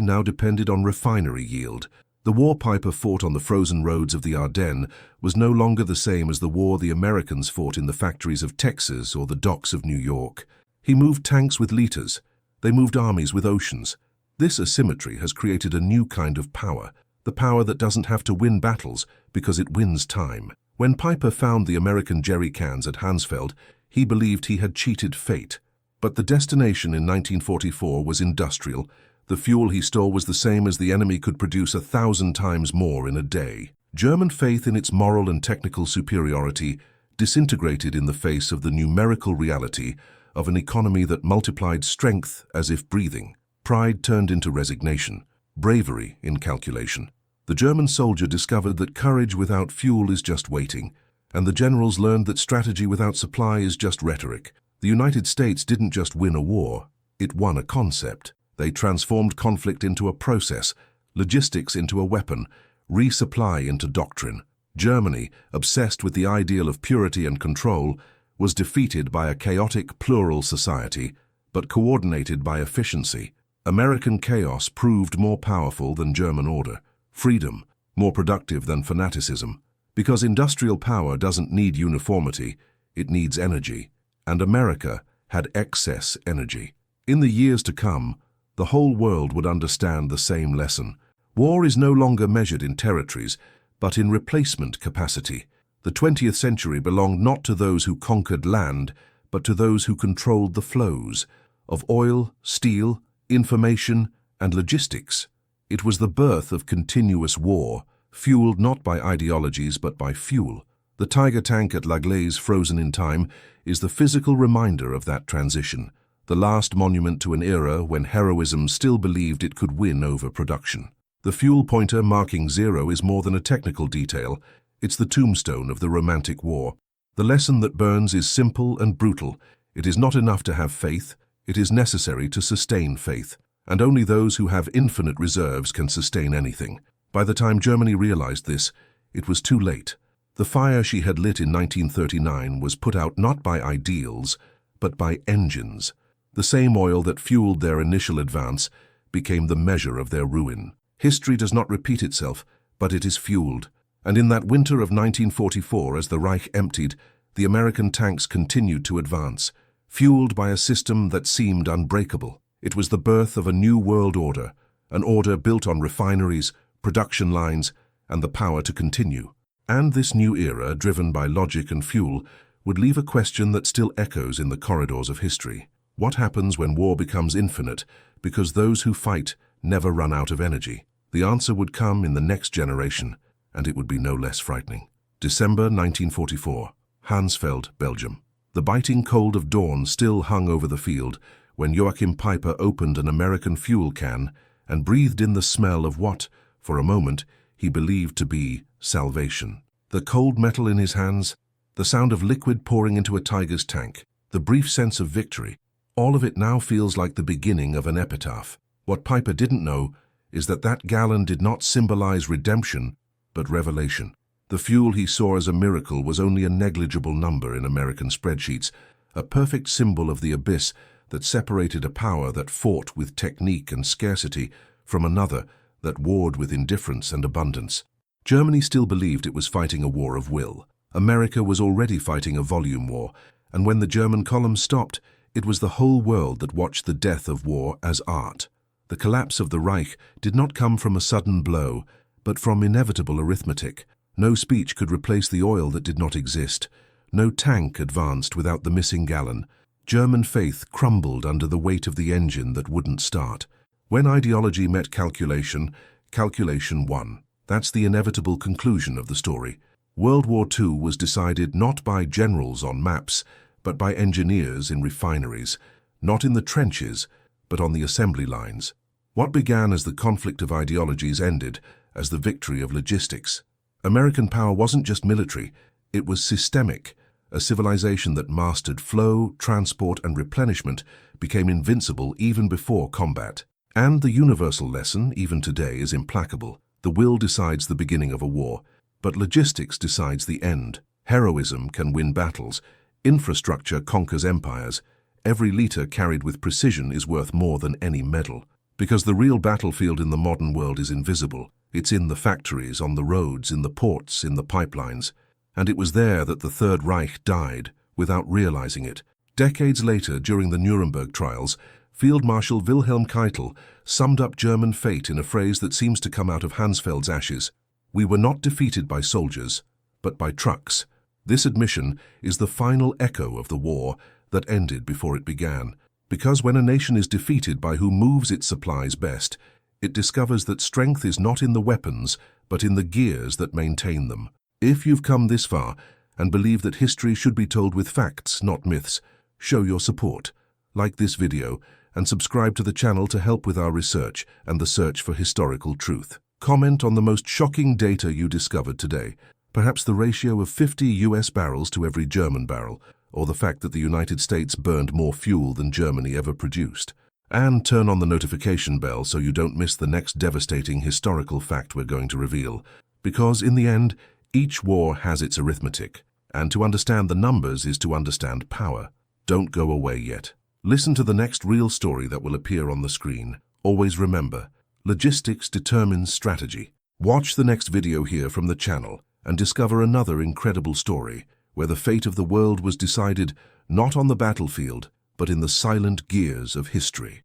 now depended on refinery yield. The war Piper fought on the frozen roads of the Ardennes was no longer the same as the war the Americans fought in the factories of Texas or the docks of New York. He moved tanks with liters. They moved armies with oceans. This asymmetry has created a new kind of power, the power that doesn't have to win battles because it wins time. When Piper found the American jerry cans at Hansfeld, he believed he had cheated fate. But the destination in 1944 was industrial. The fuel he stole was the same as the enemy could produce 1,000 times more in a day. German faith in its moral and technical superiority disintegrated in the face of the numerical reality of an economy that multiplied strength as if breathing. Pride turned into resignation, bravery in calculation. The German soldier discovered that courage without fuel is just waiting, and the generals learned that strategy without supply is just rhetoric. The United States didn't just win a war, it won a concept. They transformed conflict into a process, logistics into a weapon, resupply into doctrine. Germany, obsessed with the ideal of purity and control, was defeated by a chaotic plural society, but coordinated by efficiency. American chaos proved more powerful than German order, freedom more productive than fanaticism, because industrial power doesn't need uniformity, it needs energy, and America had excess energy. In the years to come, the whole world would understand the same lesson. War is no longer measured in territories, but in replacement capacity. The 20th century belonged not to those who conquered land, but to those who controlled the flows of oil, steel, information, and logistics. It was the birth of continuous war, fueled not by ideologies but by fuel. The Tiger tank at La Glaise, frozen in time, is the physical reminder of that transition, the last monument to an era when heroism still believed it could win over production. The fuel pointer marking zero is more than a technical detail, it's the tombstone of the romantic war. The lesson that burns is simple and brutal. It is not enough to have faith, it is necessary to sustain faith. And only those who have infinite reserves can sustain anything. By the time Germany realized this, it was too late. The fire she had lit in 1939 was put out not by ideals, but by engines. The same oil that fueled their initial advance became the measure of their ruin. History does not repeat itself, but it is fueled. And in that winter of 1944, as the Reich emptied, the American tanks continued to advance, fueled by a system that seemed unbreakable. It was the birth of a new world order, an order built on refineries, production lines, and the power to continue. And this new era, driven by logic and fuel, would leave a question that still echoes in the corridors of history. What happens when war becomes infinite because those who fight never run out of energy? The answer would come in the next generation, and it would be no less frightening. December 1944, Hansfeld, Belgium. The biting cold of dawn still hung over the field when Joachim Peiper opened an American fuel can and breathed in the smell of what, for a moment, he believed to be salvation. The cold metal in his hands, the sound of liquid pouring into a Tiger's tank, the brief sense of victory, all of it now feels like the beginning of an epitaph. What Peiper didn't know is that that gallon did not symbolize redemption, but revelation. The fuel he saw as a miracle was only a negligible number in American spreadsheets, a perfect symbol of the abyss that separated a power that fought with technique and scarcity from another that warred with indifference and abundance. Germany still believed it was fighting a war of will. America was already fighting a volume war, and when the German column stopped, it was the whole world that watched the death of war as art. The collapse of the Reich did not come from a sudden blow, but from inevitable arithmetic. No speech could replace the oil that did not exist. No tank advanced without the missing gallon. German faith crumbled under the weight of the engine that wouldn't start. When ideology met calculation, calculation won. That's the inevitable conclusion of the story. World War II was decided not by generals on maps, but by engineers in refineries, not in the trenches, but on the assembly lines. What began as the conflict of ideologies ended as the victory of logistics. American power wasn't just military, it was systemic. A civilization that mastered flow, transport, and replenishment became invincible even before combat. And the universal lesson, even today, is implacable. The will decides the beginning of a war, but logistics decides the end. Heroism can win battles. Infrastructure conquers empires. Every liter carried with precision is worth more than any medal. Because the real battlefield in the modern world is invisible. It's in the factories, on the roads, in the ports, in the pipelines. And it was there that the Third Reich died, without realizing it. Decades later, during the Nuremberg trials, Field Marshal Wilhelm Keitel summed up German fate in a phrase that seems to come out of Hansfeld's ashes. We were not defeated by soldiers, but by trucks. This admission is the final echo of the war that ended before it began. Because when a nation is defeated by who moves its supplies best, it discovers that strength is not in the weapons, but in the gears that maintain them. If you've come this far and believe that history should be told with facts, not myths, show your support. Like this video and subscribe to the channel to help with our research and the search for historical truth. Comment on the most shocking data you discovered today. Perhaps the ratio of 50 US barrels to every German barrel, or the fact that the United States burned more fuel than Germany ever produced. And turn on the notification bell so you don't miss the next devastating historical fact we're going to reveal. Because in the end, each war has its arithmetic, and to understand the numbers is to understand power. Don't go away yet. Listen to the next real story that will appear on the screen. Always remember, logistics determines strategy. Watch the next video here from the channel and discover another incredible story where the fate of the world was decided not on the battlefield, but in the silent gears of history.